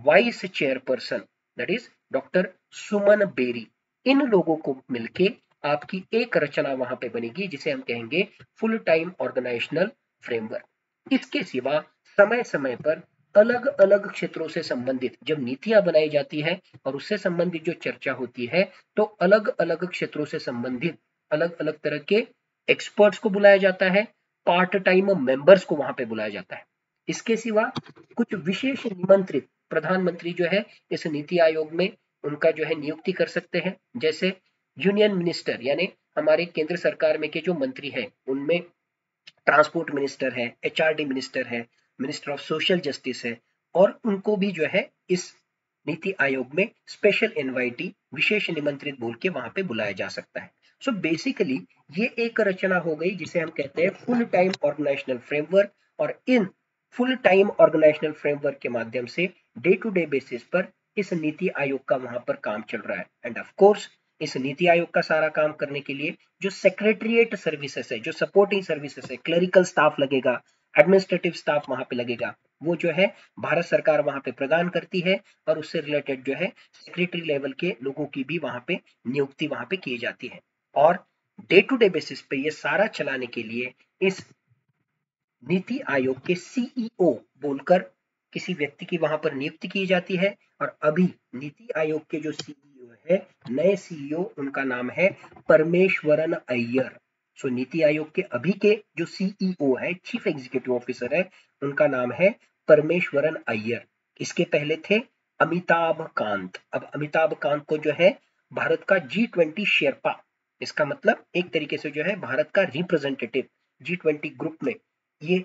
vice chairperson, that is doctor Suman Beri. इन लोगों को मिलके आपकी एक रचना वहां पे बनेगी जिसे हम कहेंगे फुल टाइम ऑर्गेनाइजेशनल फ्रेमवर्क। इसके सिवा समय समय पर अलग अलग क्षेत्रों से संबंधित जब नीतियां बनाई जाती है और उससे संबंधित जो चर्चा होती है, तो अलग अलग क्षेत्रों से संबंधित अलग अलग तरह के एक्सपर्ट्स को बुलाया जाता है, पार्ट टाइम मेंबर्स को वहां पे बुलाया जाता है। इसके सिवा कुछ विशेष निमंत्रित प्रधानमंत्री जो है इस नीति आयोग में उनका जो है नियुक्ति कर सकते हैं, जैसे यूनियन मिनिस्टर यानी हमारे केंद्र सरकार में के जो मंत्री हैं उनमें ट्रांसपोर्ट मिनिस्टर है, एचआरडी मिनिस्टर है, मिनिस्टर ऑफ सोशल जस्टिस है, और उनको भी जो है इस नीति आयोग में स्पेशल इनवाइटी विशेष निमंत्रित बोल के वहां पे बुलाया जा सकता है। सो बेसिकली ये एक रचना हो गई जिसे हम कहते हैं फुल टाइम ऑर्गेनाइजेशनल फ्रेमवर्क, और इन फुल टाइम ऑर्गेनाइजेशनल फ्रेमवर्क के माध्यम से डे टू डे बेसिस पर इस नीति आयोग का वहां पर काम चल रहा है। एंड ऑफ कोर्स इस नीति आयोग का सारा काम करने के लिए जो सेक्रेटरिएट सर्विसेज है, जो सपोर्टिंग सर्विसेज है, क्लरिकल स्टाफ लगेगा, एडमिनिस्ट्रेटिव स्टाफ वहां पे लगेगा, वो जो है भारत सरकार वहां पे प्रदान करती है, और उससे रिलेटेड जो है सेक्रेटरी लेवल के लोगों की भी वहां पे नियुक्ति वहां पे की जाती है। और डे टू डे बेसिस पे ये सारा चलाने के लिए इस नीति आयोग के सीईओ बोलकर किसी व्यक्ति की वहां पर नियुक्ति की जाती है। और अभी नीति आयोग के जो सीईओ है, नए सीईओ, उनका नाम है परमेश्वरन अय्यर। सो नीति आयोग के अभी के जो सीईओ है, चीफ एग्जीक्यूटिव ऑफिसर है, उनका नाम है परमेश्वरन अय्यर। इसके पहले थे अमिताभ कांत। अब अमिताभ कांत को जो है भारत का G20 शेरपा, इसका मतलब एक तरीके से जो है भारत का रिप्रेजेंटेटिव G20 ग्रुप में, ये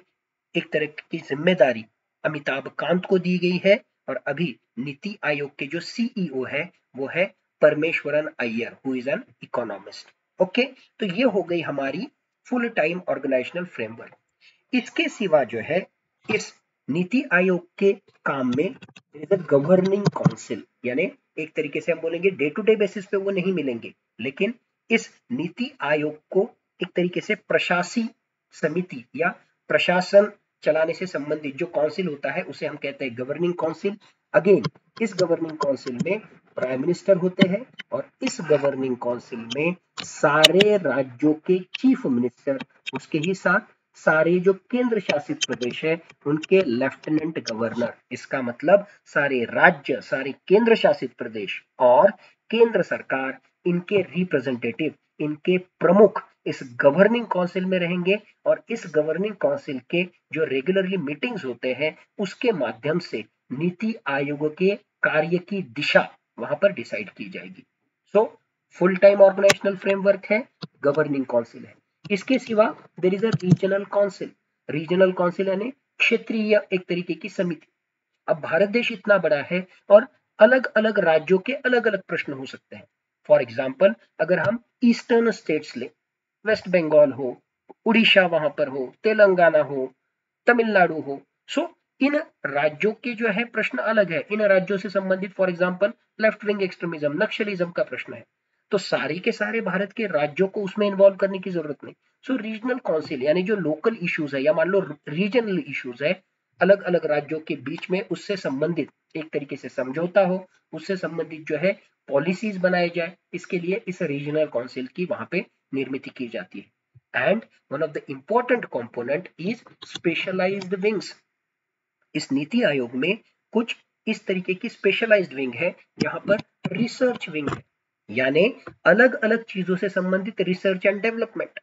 एक तरह की जिम्मेदारी अमिताभ कांत को दी गई है। और अभी नीति आयोग के जो सीईओ है वो है Parameswaran Iyer, who is an economist. Okay, तो ये हो गई हमारी फुल टाइम ऑर्गेनाइजेशनल फ्रेमवर्क। इसके सिवा जो है इस नीति आयोग के काम में गवर्निंग काउंसिल, यानी एक तरीके से हम बोलेंगे डे टू डे बेसिस पे वो नहीं मिलेंगे, लेकिन इस नीति आयोग को एक तरीके से प्रशासी समिति या प्रशासन चलाने से संबंधित जो काउंसिल होता है उसे हम कहते हैं गवर्निंग काउंसिल। अगेन इस गवर्निंग काउंसिल में प्राइम मिनिस्टर होते हैं, और इस गवर्निंग काउंसिल में सारे राज्यों के चीफ मिनिस्टर, उसके ही साथ सारे जो केंद्र शासित प्रदेश है उनके लेफ्टिनेंट गवर्नर, इसका मतलब सारे राज्य, सारे केंद्र शासित प्रदेश और केंद्र सरकार, इनके रिप्रेजेंटेटिव, इनके प्रमुख इस गवर्निंग काउंसिल में रहेंगे। और इस गवर्निंग काउंसिल के जो रेगुलरली मीटिंग्स होते हैं उसके माध्यम से नीति आयोग के कार्य की दिशा वहां पर डिसाइड की जाएगी। So full time organisational framework है, गवर्निंग काउंसिल है। इसके सिवा there is a regional council. Regional council यानी क्षेत्रीय एक तरीके की समिति। अब भारत देश इतना बड़ा है और अलग अलग राज्यों के अलग अलग प्रश्न हो सकते हैं। फॉर एग्जाम्पल अगर हम ईस्टर्न स्टेट्स ले, वेस्ट बंगाल हो, उड़ीसा वहां पर हो, तेलंगाना हो, तमिलनाडु हो, सो इन राज्यों के जो है प्रश्न अलग है। इन राज्यों से संबंधित for example left wing extremism, Naxalism का प्रश्न है, तो सारे के सारे भारत के राज्यों को उसमें इन्वॉल्व करने की जरूरत नहीं। सो रीजनल काउंसिल यानी जो लोकल इश्यूज है या मान लो रीजनल इश्यूज है, अलग अलग राज्यों के बीच में उससे संबंधित एक तरीके से समझौता हो, उससे संबंधित जो है पॉलिसीज बनाए जाए, इसके लिए इस रीजनल काउंसिल की वहां पे निर्मित की जाती है। And one of the important component is specialised wings. इस नीति आयोग में कुछ इस तरीके की स्पेशलाइज्ड विंग है, यहाँ पर रिसर्च विंग है, यानी अलग अलग चीजों से संबंधित रिसर्च एंड डेवलपमेंट,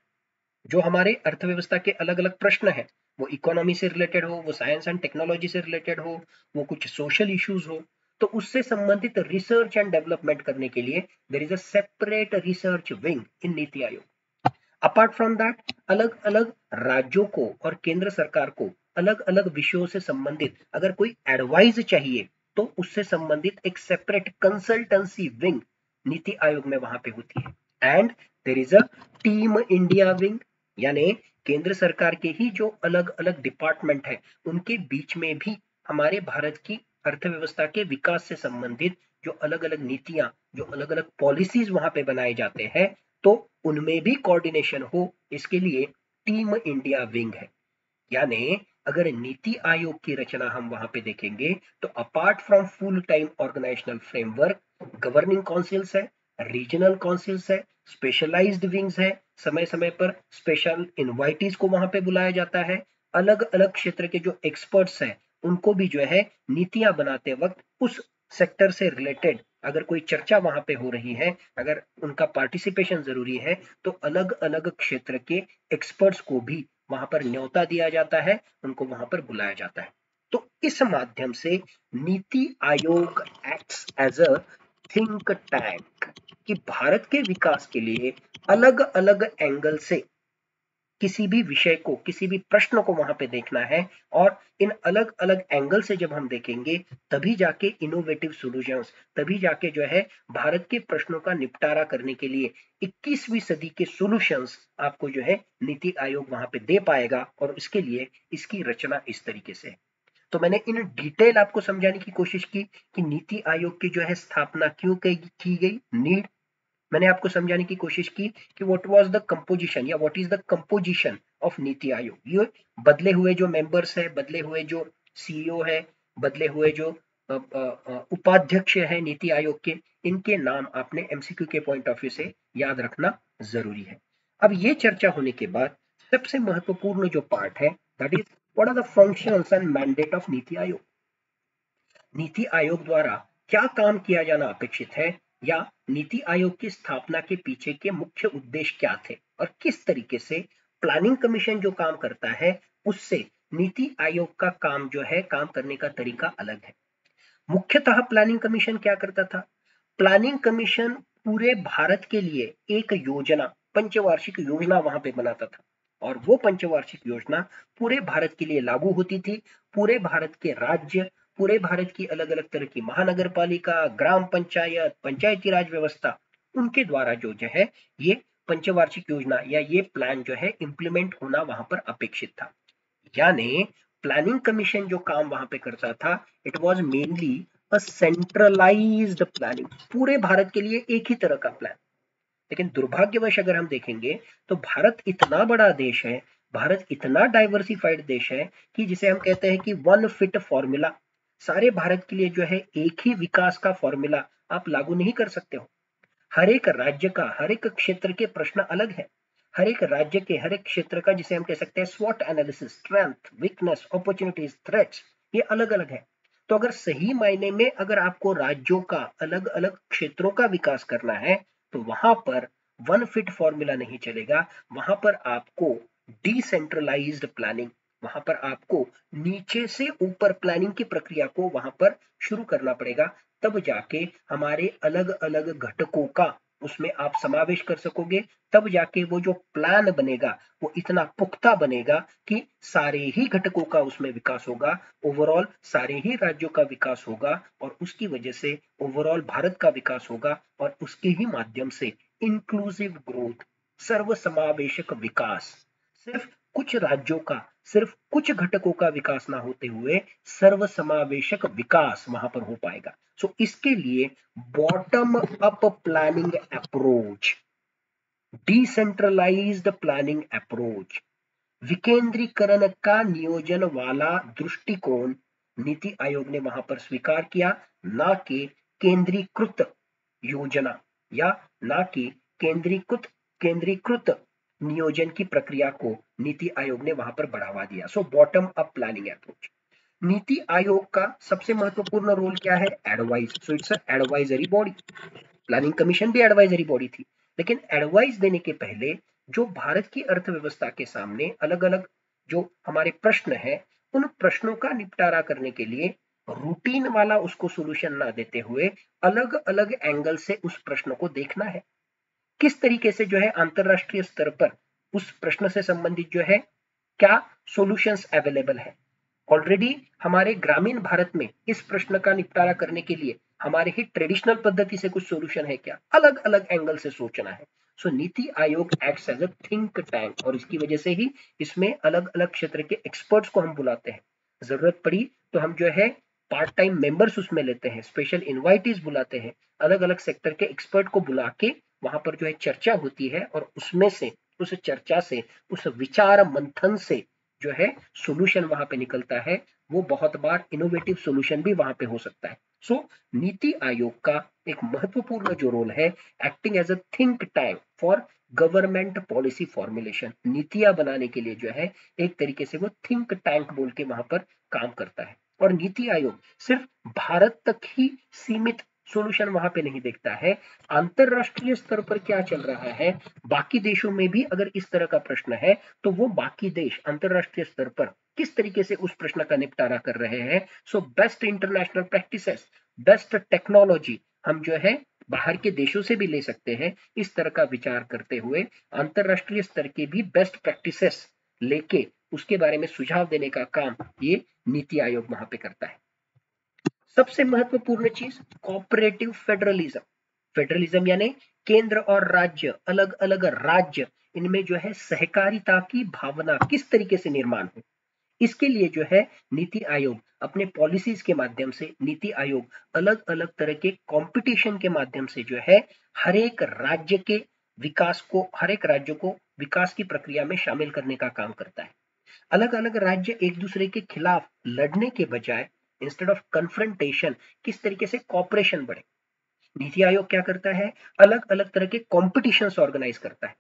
जो हमारे अर्थव्यवस्था के अलग अलग प्रश्न है, वो इकोनॉमी से रिलेटेड हो, वो साइंस एंड टेक्नोलॉजी से रिलेटेड हो, वो कुछ सोशल इश्यूज हो, तो उससे संबंधित रिसर्च एंड डेवलपमेंट करने के लिए there is a separate research wing in NITI Aayog. Apart from that अलग अलग राज्यों को और केंद्र सरकार को अलग अलग विषयों से संबंधित अगर कोई एडवाइस चाहिए तो उससे संबंधित एक separate consultancy wing NITI Aayog में वहां पे होती है। And there is a team India wing, यानी केंद्र सरकार के ही जो अलग अलग डिपार्टमेंट है उनके बीच में भी हमारे भारत की अर्थव्यवस्था के विकास से संबंधित जो अलग अलग नीतियां, जो अलग अलग पॉलिसीज वहां पे बनाए जाते हैं, तो उनमें भी कोऑर्डिनेशन हो, इसके लिए टीम इंडिया विंग है। यानी अगर नीति आयोग की रचना हम वहां पे देखेंगे तो apart from full time organisational framework, governing councils है, रीजनल काउंसिल्स है, स्पेशलाइज्ड विंग्स है, समय समय पर स्पेशल इनवाइटीज को वहां पे बुलाया जाता है, अलग अलग क्षेत्र के जो एक्सपर्ट्स हैं उनको भी जो है नीतियां बनाते वक्त उस सेक्टर से रिलेटेड अगर कोई चर्चा वहां पे हो रही है, अगर उनका पार्टिसिपेशन जरूरी है, तो अलग अलग क्षेत्र के एक्सपर्ट्स को भी वहां पर न्योता दिया जाता है, उनको वहां पर बुलाया जाता है। तो इस माध्यम से NITI Aayog acts as a think tank कि भारत के विकास के लिए अलग अलग एंगल से किसी भी विषय को, किसी भी प्रश्न को वहां पे देखना है, और इन अलग अलग एंगल से जब हम देखेंगे तभी जाके इनोवेटिव सॉल्यूशंस, तभी जाके जो है भारत के प्रश्नों का निपटारा करने के लिए 21वीं सदी के सॉल्यूशंस आपको जो है नीति आयोग वहां पे दे पाएगा। और इसके लिए इसकी रचना इस तरीके से है। तो मैंने इन डिटेल आपको समझाने की कोशिश की कि नीति आयोग की जो है स्थापना क्यों की गई, नीड। मैंने आपको समझाने की कोशिश की कि व्हाट वाज द कंपोजिशन या what is the composition of NITI Aayog. ये बदले हुए जो मेंबर्स है, बदले हुए जो सीईओ है, बदले हुए जो उपाध्यक्ष है नीति आयोग के, इनके नाम आपने एमसीक्यू के पॉइंट ऑफ व्यू से याद रखना जरूरी है। अब ये चर्चा होने के बाद सबसे महत्वपूर्ण जो पार्ट है that is what are the functions and mandate of नीति आयोग। नीति आयोग द्वारा क्या काम किया जाना अपेक्षित है, या नीति आयोग की स्थापना के पीछे के मुख्य उद्देश्य क्या थे, और किस तरीके से प्लानिंग कमीशन जो काम करता है उससे नीति आयोग का काम जो है, काम करने का तरीका अलग है। मुख्यतः प्लानिंग कमीशन क्या करता था? प्लानिंग कमीशन पूरे भारत के लिए एक योजना, पंचवार्षिक योजना वहां पे बनाता था, और वो पंचवार्षिक योजना पूरे भारत के लिए लागू होती थी। पूरे भारत के राज्य, पूरे भारत की अलग अलग तरह की महानगर पालिका, ग्राम पंचायत, पंचायती राज व्यवस्था, उनके द्वारा जो है ये पंचवार्षिक योजना या ये प्लान जो है इंप्लीमेंट होना वहां पर अपेक्षित था। यानी प्लानिंग कमीशन जो काम वहां पे करता था, it was mainly a centralised planning, पूरे भारत के लिए एक ही तरह का प्लान। लेकिन दुर्भाग्यवश अगर हम देखेंगे तो भारत इतना बड़ा देश है, भारत इतना डाइवर्सिफाइड देश है कि जिसे हम कहते हैं कि वन फिट फॉर्मूला, सारे भारत के लिए जो है एक ही विकास का फॉर्मूला आप लागू नहीं कर सकते हो। हर एक राज्य का, हर एक क्षेत्र के प्रश्न अलग है। हर एक राज्य के हर एक क्षेत्र का, जिसे हम कह सकते हैं स्वॉट analysis, strength, weakness, opportunities, threats, ये अलग अलग है। तो अगर सही मायने में अगर आपको राज्यों का, अलग अलग क्षेत्रों का विकास करना है, तो वहां पर वन फिट फॉर्मूला नहीं चलेगा। वहां पर आपको डिसेंट्रलाइज्ड प्लानिंग, वहां पर आपको नीचे से ऊपर प्लानिंग की प्रक्रिया को वहां पर शुरू करना पड़ेगा। तब जाके हमारे अलग अलग घटकों का उसमें आप समावेश कर सकोगे। तब जाके वो जो प्लान बनेगा वो इतना पुख्ता बनेगा कि सारे ही घटकों का उसमें विकास होगा, ओवरऑल सारे ही राज्यों का विकास होगा, और उसकी वजह से ओवरऑल भारत का विकास होगा, और उसके ही माध्यम से इंक्लूसिव ग्रोथ, सर्वसमावेशक विकास, सिर्फ कुछ राज्यों का, सिर्फ कुछ घटकों का विकास ना होते हुए सर्वसमावेशक विकास वहां पर हो पाएगा। सो इसके लिए bottom up planning approach, decentralised planning approach, विकेंद्रीकरण का नियोजन वाला दृष्टिकोण नीति आयोग ने वहां पर स्वीकार किया, ना कि केंद्रीकृत योजना, या ना कि केंद्रीकृत नियोजन की प्रक्रिया को नीति आयोग ने वहां पर बढ़ावा दिया। So bottom up planning approach. NITI Aayog का सबसे महत्वपूर्ण रोल क्या है? Advice. So it's advisory body. Planning commission भी एडवाइजरी बॉडी थी, लेकिन एडवाइस देने के पहले जो भारत की अर्थव्यवस्था के सामने अलग अलग जो हमारे प्रश्न है, उन प्रश्नों का निपटारा करने के लिए रूटीन वाला उसको सोल्यूशन ना देते हुए अलग अलग एंगल से उस प्रश्न को देखना है। किस तरीके से जो है अंतरराष्ट्रीय स्तर पर उस प्रश्न से संबंधित जो है क्या सॉल्यूशंस अवेलेबल है। ऑलरेडी हमारे ग्रामीण भारत में इस प्रश्न का निपटारा करने के लिए हमारे ही ट्रेडिशनल पद्धति से कुछ सॉल्यूशन है क्या, अलग अलग एंगल से सोचना है। So NITI Aayog acts as a think tank और इसकी वजह से ही इसमें अलग अलग क्षेत्र के एक्सपर्ट्स को हम बुलाते हैं। जरूरत पड़ी तो हम जो है पार्ट टाइम मेंबर्स उसमें लेते हैं, स्पेशल इनवाइटीज बुलाते हैं, अलग अलग सेक्टर के एक्सपर्ट को बुला के वहां पर जो है चर्चा होती है और उसमें से उस चर्चा से उस विचार मंथन से जो है सॉल्यूशन वहां पे निकलता है। वो बहुत बार इनोवेटिव सॉल्यूशन भी वहां पे हो सकता है। सो नीति आयोग का एक महत्वपूर्ण जो रोल है, acting as a think tank for government policy formulation, नीतियां बनाने के लिए जो है एक तरीके से वो थिंक टैंक बोल के वहां पर काम करता है। और नीति आयोग सिर्फ भारत तक ही सीमित सॉल्यूशन वहां पे नहीं देखता है, अंतरराष्ट्रीय स्तर पर क्या चल रहा है, बाकी देशों में भी अगर इस तरह का प्रश्न है तो वो बाकी देश अंतरराष्ट्रीय स्तर पर किस तरीके से उस प्रश्न का निपटारा कर रहे हैं। So best international practices, best technology हम जो है बाहर के देशों से भी ले सकते हैं। इस तरह का विचार करते हुए अंतरराष्ट्रीय स्तर के भी बेस्ट प्रैक्टिसेस लेके उसके बारे में सुझाव देने का काम ये नीति आयोग वहां पे करता है। सबसे महत्वपूर्ण चीज कोऑपरेटिव फेडरलिज्म। फेडरलिज्म यानी केंद्र और राज्य, अलग अलग राज्य, इनमें जो है सहकारिता की भावना किस तरीके से निर्माण हो, इसके लिए जो है नीति आयोग अपने पॉलिसीज के माध्यम से, नीति आयोग अलग अलग तरह के कंपटीशन के माध्यम से जो है हर एक राज्य के विकास को, हर एक राज्य को विकास की प्रक्रिया में शामिल करने का काम करता है। अलग अलग राज्य एक दूसरे के खिलाफ लड़ने के बजाय इंस्टेड ऑफ कन्फ्रंटेशन किस तरीके से कॉपरेशन बढ़े, नीति आयोग क्या करता है, अलग अलग तरह के कॉम्पिटिशन ऑर्गेनाइज करता है।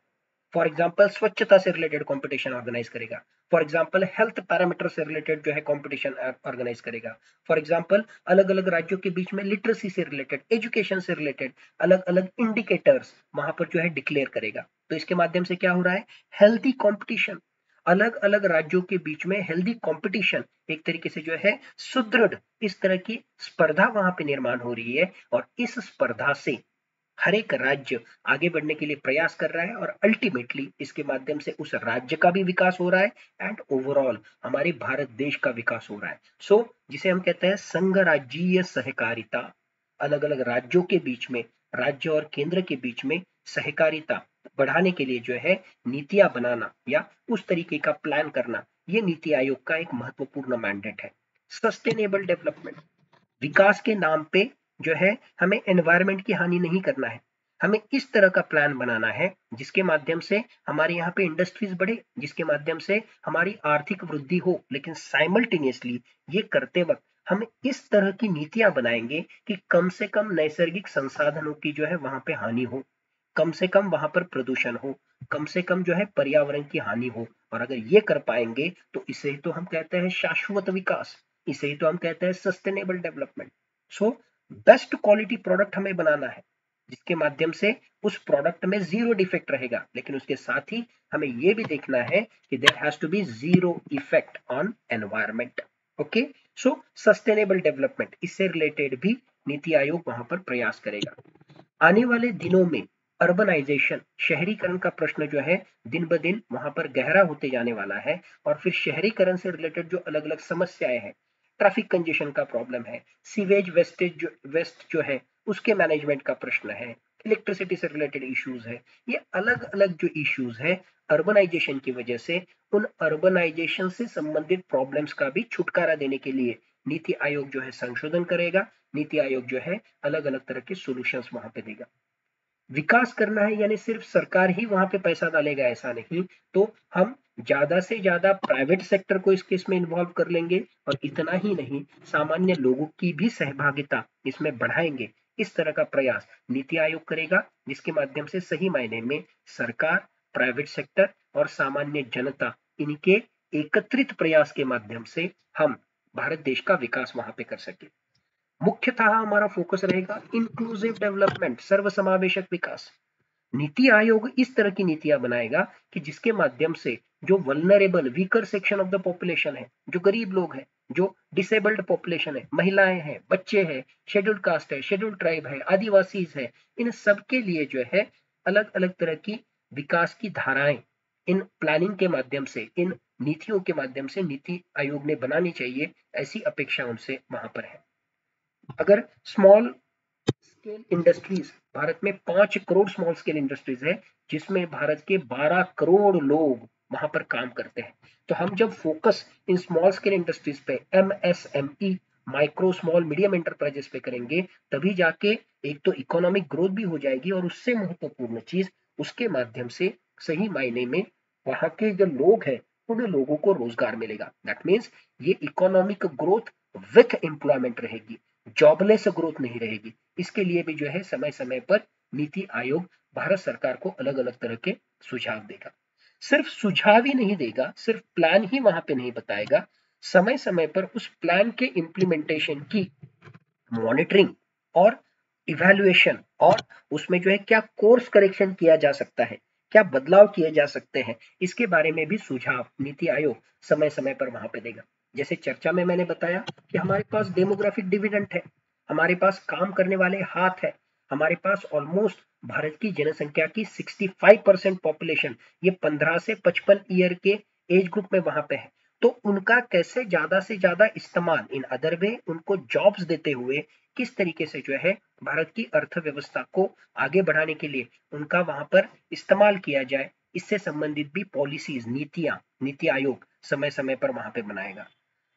फॉर एग्जाम्पल स्वच्छता से रिलेटेड कंपटीशन ऑर्गेनाइज करेगा, फॉर एग्जाम्पल हेल्थ पैरामीटर से रिलेटेड जो है कंपटीशन ऑर्गेनाइज करेगा, फॉर एग्जाम्पल अलग अलग राज्यों के बीच में लिटरेसी से रिलेटेड, एजुकेशन से रिलेटेड अलग अलग इंडिकेटर्स वहां पर जो है डिक्लेयर करेगा। तो इसके माध्यम से क्या हो रहा है, हेल्थी कंपटीशन, अलग अलग राज्यों के बीच में हेल्दी कंपटीशन, एक तरीके से जो है सुदृढ़ इस तरह की स्पर्धा वहां पे निर्माण हो रही है। और इस स्पर्धा से हर एक राज्य आगे बढ़ने के लिए प्रयास कर रहा है और अल्टीमेटली इसके माध्यम से उस राज्य का भी विकास हो रहा है एंड ओवरऑल हमारे भारत देश का विकास हो रहा है। सो जिसे हम कहते हैं संघ राज्यीय सहकारिता, अलग अलग राज्यों के बीच में, राज्य और केंद्र के बीच में सहकारिता बढ़ाने के लिए जो है नीतियां बनाना या उस तरीके का प्लान करना, ये नीति आयोग का एक महत्वपूर्ण मैंडेट है। सस्टेनेबल डेवलपमेंट, विकास के नाम पे जो है हमें एनवायरनमेंट की हानि नहीं करना है, हमें इस तरह का प्लान बनाना है जिसके माध्यम से हमारे यहाँ पे इंडस्ट्रीज बढ़े, जिसके माध्यम से हमारी आर्थिक वृद्धि हो, लेकिन साइमल्टेनियसली ये करते वक्त हम इस तरह की नीतियां बनाएंगे कि कम से कम नैसर्गिक संसाधनों की जो है वहां पे हानि हो, कम से कम वहां पर प्रदूषण हो, कम से कम जो है पर्यावरण की हानि हो। और अगर ये कर पाएंगे तो इसे तो हम कहते हैं शाश्वत विकास, इसे ही तो हम कहते हैं sustainable development. So best quality product हमें बनाना है जिसके माध्यम से उस प्रोडक्ट में जीरो डिफेक्ट रहेगा, लेकिन उसके साथ ही हमें यह भी देखना है कि there has to be zero effect on environment. Okay, so sustainable development, इससे रिलेटेड भी नीति आयोग वहां पर प्रयास करेगा। आने वाले दिनों में अर्बनाइजेशन, शहरीकरण का प्रश्न जो है दिन ब दिन वहां पर गहरा होते जाने वाला है। और फिर शहरीकरण से रिलेटेड जो अलग अलग समस्याएं हैं, ट्रैफिक कंजेशन का प्रॉब्लम है, सीवेज वेस्ट जो है उसके मैनेजमेंट का प्रश्न है, इलेक्ट्रिसिटी से रिलेटेड इश्यूज है, ये अलग अलग जो इश्यूज है अर्बनाइजेशन की वजह से, उन अर्बनाइजेशन से संबंधित प्रॉब्लम्स का भी छुटकारा देने के लिए नीति आयोग जो है संशोधन करेगा, नीति आयोग जो है अलग अलग तरह के सॉल्यूशंस वहां पे देगा। विकास करना है यानी सिर्फ सरकार ही वहां पे पैसा डालेगा ऐसा नहीं, तो हम ज्यादा से ज्यादा प्राइवेट सेक्टर को इस केस में इन्वॉल्व कर लेंगे और इतना ही नहीं, सामान्य लोगों की भी सहभागिता इसमें बढ़ाएंगे। इस तरह का प्रयास नीति आयोग करेगा जिसके माध्यम से सही मायने में सरकार, प्राइवेट सेक्टर और सामान्य जनता, इनके एकत्रित प्रयास के माध्यम से हम भारत देश का विकास वहां पे कर सके। मुख्यतः हमारा फोकस रहेगा इंक्लूसिव डेवलपमेंट, सर्वसमावेशक विकास। नीति आयोग इस तरह की नीतियां बनाएगा कि जिसके माध्यम से जो vulnerable weaker section of the population है, जो गरीब लोग हैं, जो डिसेबल्ड पॉपुलेशन है, महिलाएं हैं, बच्चे हैं, शेड्यूल्ड कास्ट है, शेड्यूल्ड ट्राइब है, आदिवासी है, इन सब के लिए जो है अलग अलग तरह की विकास की धाराएं इन प्लानिंग के माध्यम से, इन नीतियों के माध्यम से नीति आयोग ने बनानी चाहिए, ऐसी अपेक्षा उनसे वहां पर है। अगर स्मॉल स्केल इंडस्ट्रीज, भारत में 5 करोड़ स्मॉल स्केल इंडस्ट्रीज है, जिसमें भारत के 12 करोड़ लोग वहां पर काम करते हैं। तो हम जब focus in small scale industries पे, MSME, micro small medium enterprises पे करेंगे, तभी जाके एक तो इकोनॉमिक ग्रोथ भी हो जाएगी, और उससे महत्वपूर्ण चीज, उसके माध्यम से सही मायने में वहां के जो लोग हैं उन लोगों को रोजगार मिलेगा। दैट मीन्स ये इकोनॉमिक ग्रोथ विथ एम्प्लॉयमेंट रहेगी, जॉबलेस ग्रोथ नहीं रहेगी। इसके लिए भी जो है समय समय पर नीति आयोग भारत सरकार को अलग अलग तरह के सुझाव देगा। सिर्फ सुझाव ही नहीं देगा, सिर्फ प्लान ही वहां पे नहीं बताएगा, समय समय पर उस प्लान के इंप्लीमेंटेशन की मॉनिटरिंग और इवैल्यूएशन, और उसमें जो है क्या कोर्स करेक्शन किया जा सकता है, क्या बदलाव किए जा सकते हैं, इसके बारे में भी सुझाव नीति आयोग समय समय पर वहां पे देगा। जैसे चर्चा में मैंने बताया कि हमारे पास डेमोग्राफिक डिविडेंड है, हमारे पास काम करने वाले हाथ है, हमारे पास ऑलमोस्ट भारत की जनसंख्या की 65% पॉपुलेशन ये 15 से 55 ईयर के एज ग्रुप में वहां पे है। तो उनका कैसे ज्यादा से ज्यादा इस्तेमाल, इन अदर वे उनको जॉब्स देते हुए किस तरीके से जो है भारत की अर्थव्यवस्था को आगे बढ़ाने के लिए उनका वहां पर इस्तेमाल किया जाए, इससे संबंधित भी पॉलिसीज, नीतियां नीति आयोग समय समय पर वहां पे बनाएगा।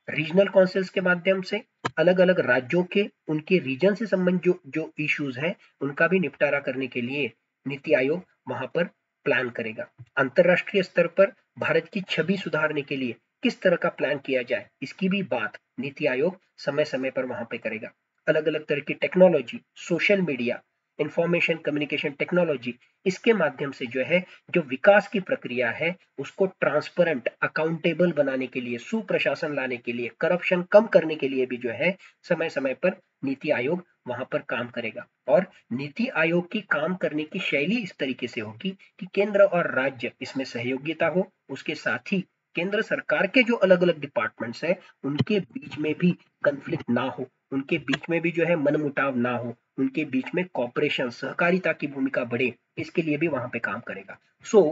रीजनल काउंसिल्स के माध्यम से अलग अलग राज्यों के, उनके रीजन से संबंधित जो जो इश्यूज हैं उनका भी निपटारा करने के लिए नीति आयोग वहां पर प्लान करेगा। अंतरराष्ट्रीय स्तर पर भारत की छवि सुधारने के लिए किस तरह का प्लान किया जाए, इसकी भी बात नीति आयोग समय समय पर वहां पे करेगा। अलग अलग तरह की technology, social media, information communication technology, इसके माध्यम से जो है जो विकास की प्रक्रिया है उसको ट्रांसपेरेंट, अकाउंटेबल बनाने के लिए, सुप्रशासन लाने के लिए, करप्शन कम करने के लिए भी जो है समय समय पर नीति आयोग वहां पर काम करेगा। और नीति आयोग की काम करने की शैली इस तरीके से होगी कि केंद्र और राज्य इसमें सहयोगिता हो, उसके साथ ही केंद्र सरकार के जो अलग अलग डिपार्टमेंट्स हैं उनके बीच में भी कंफ्लिक्ट ना हो, उनके बीच में भी जो है मनमुटाव ना हो, उनके बीच में कॉपरेशन, सहकारिता की भूमिका बढ़े, इसके लिए भी वहां पे काम करेगा। So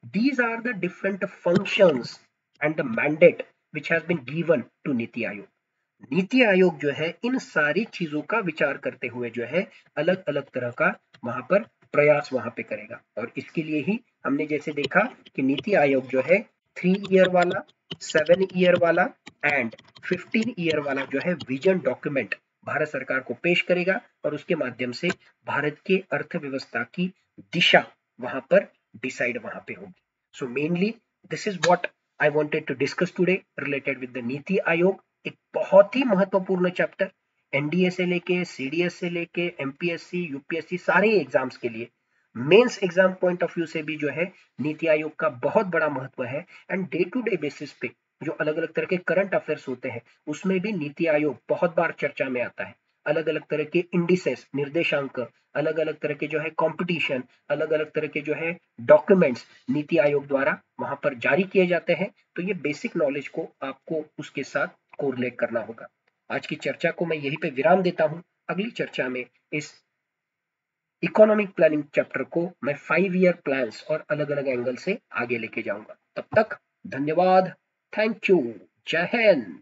these are the different functions and the mandate which has been given to NITI Aayog. NITI Aayog जो है इन सारी चीजों का विचार करते हुए जो है अलग अलग तरह का वहां पर प्रयास वहां पे करेगा। और इसके लिए ही हमने जैसे देखा कि नीति आयोग जो है 3 ईयर वाला, 7 ईयर वाला एंड 15 ईयर वाला जो है विजन डॉक्यूमेंट भारत सरकार को पेश करेगा, और उसके माध्यम से भारत के अर्थव्यवस्था की दिशा वहां पर डिसाइड वहां पे होगी। So mainly this is what I wanted to discuss today related with the NITI Aayog. एक बहुत ही महत्वपूर्ण चैप्टर, एनडीए से लेके, सीडीएस से लेके, एमपीएससी, यूपीएससी सारे एग्जाम्स के लिए, mains exam point of view से भी जो है नीति आयोग का बहुत बड़ा महत्व है। And day to day basis पे जो अलग अलग तरह के करंट अफेयर्स होते हैं उसमें भी नीति आयोग बहुत बार चर्चा में आता है। अलग अलग तरह के इंडिसेस, निर्देशांक, अलग अलग तरह के जो है कंपटीशन, अलग अलग तरह के जो है डॉक्यूमेंट्स नीति आयोग द्वारा वहां पर जारी किए जाते हैं। तो ये बेसिक नॉलेज को आपको उसके साथ कोरिलेट करना होगा। आज की चर्चा को मैं यहीं पे विराम देता हूं। अगली चर्चा में इस इकोनॉमिक प्लानिंग चैप्टर को मैं 5 ईयर प्लान्स और अलग अलग एंगल से आगे लेके जाऊंगा। तब तक धन्यवाद, थैंक यू, जय हिंद।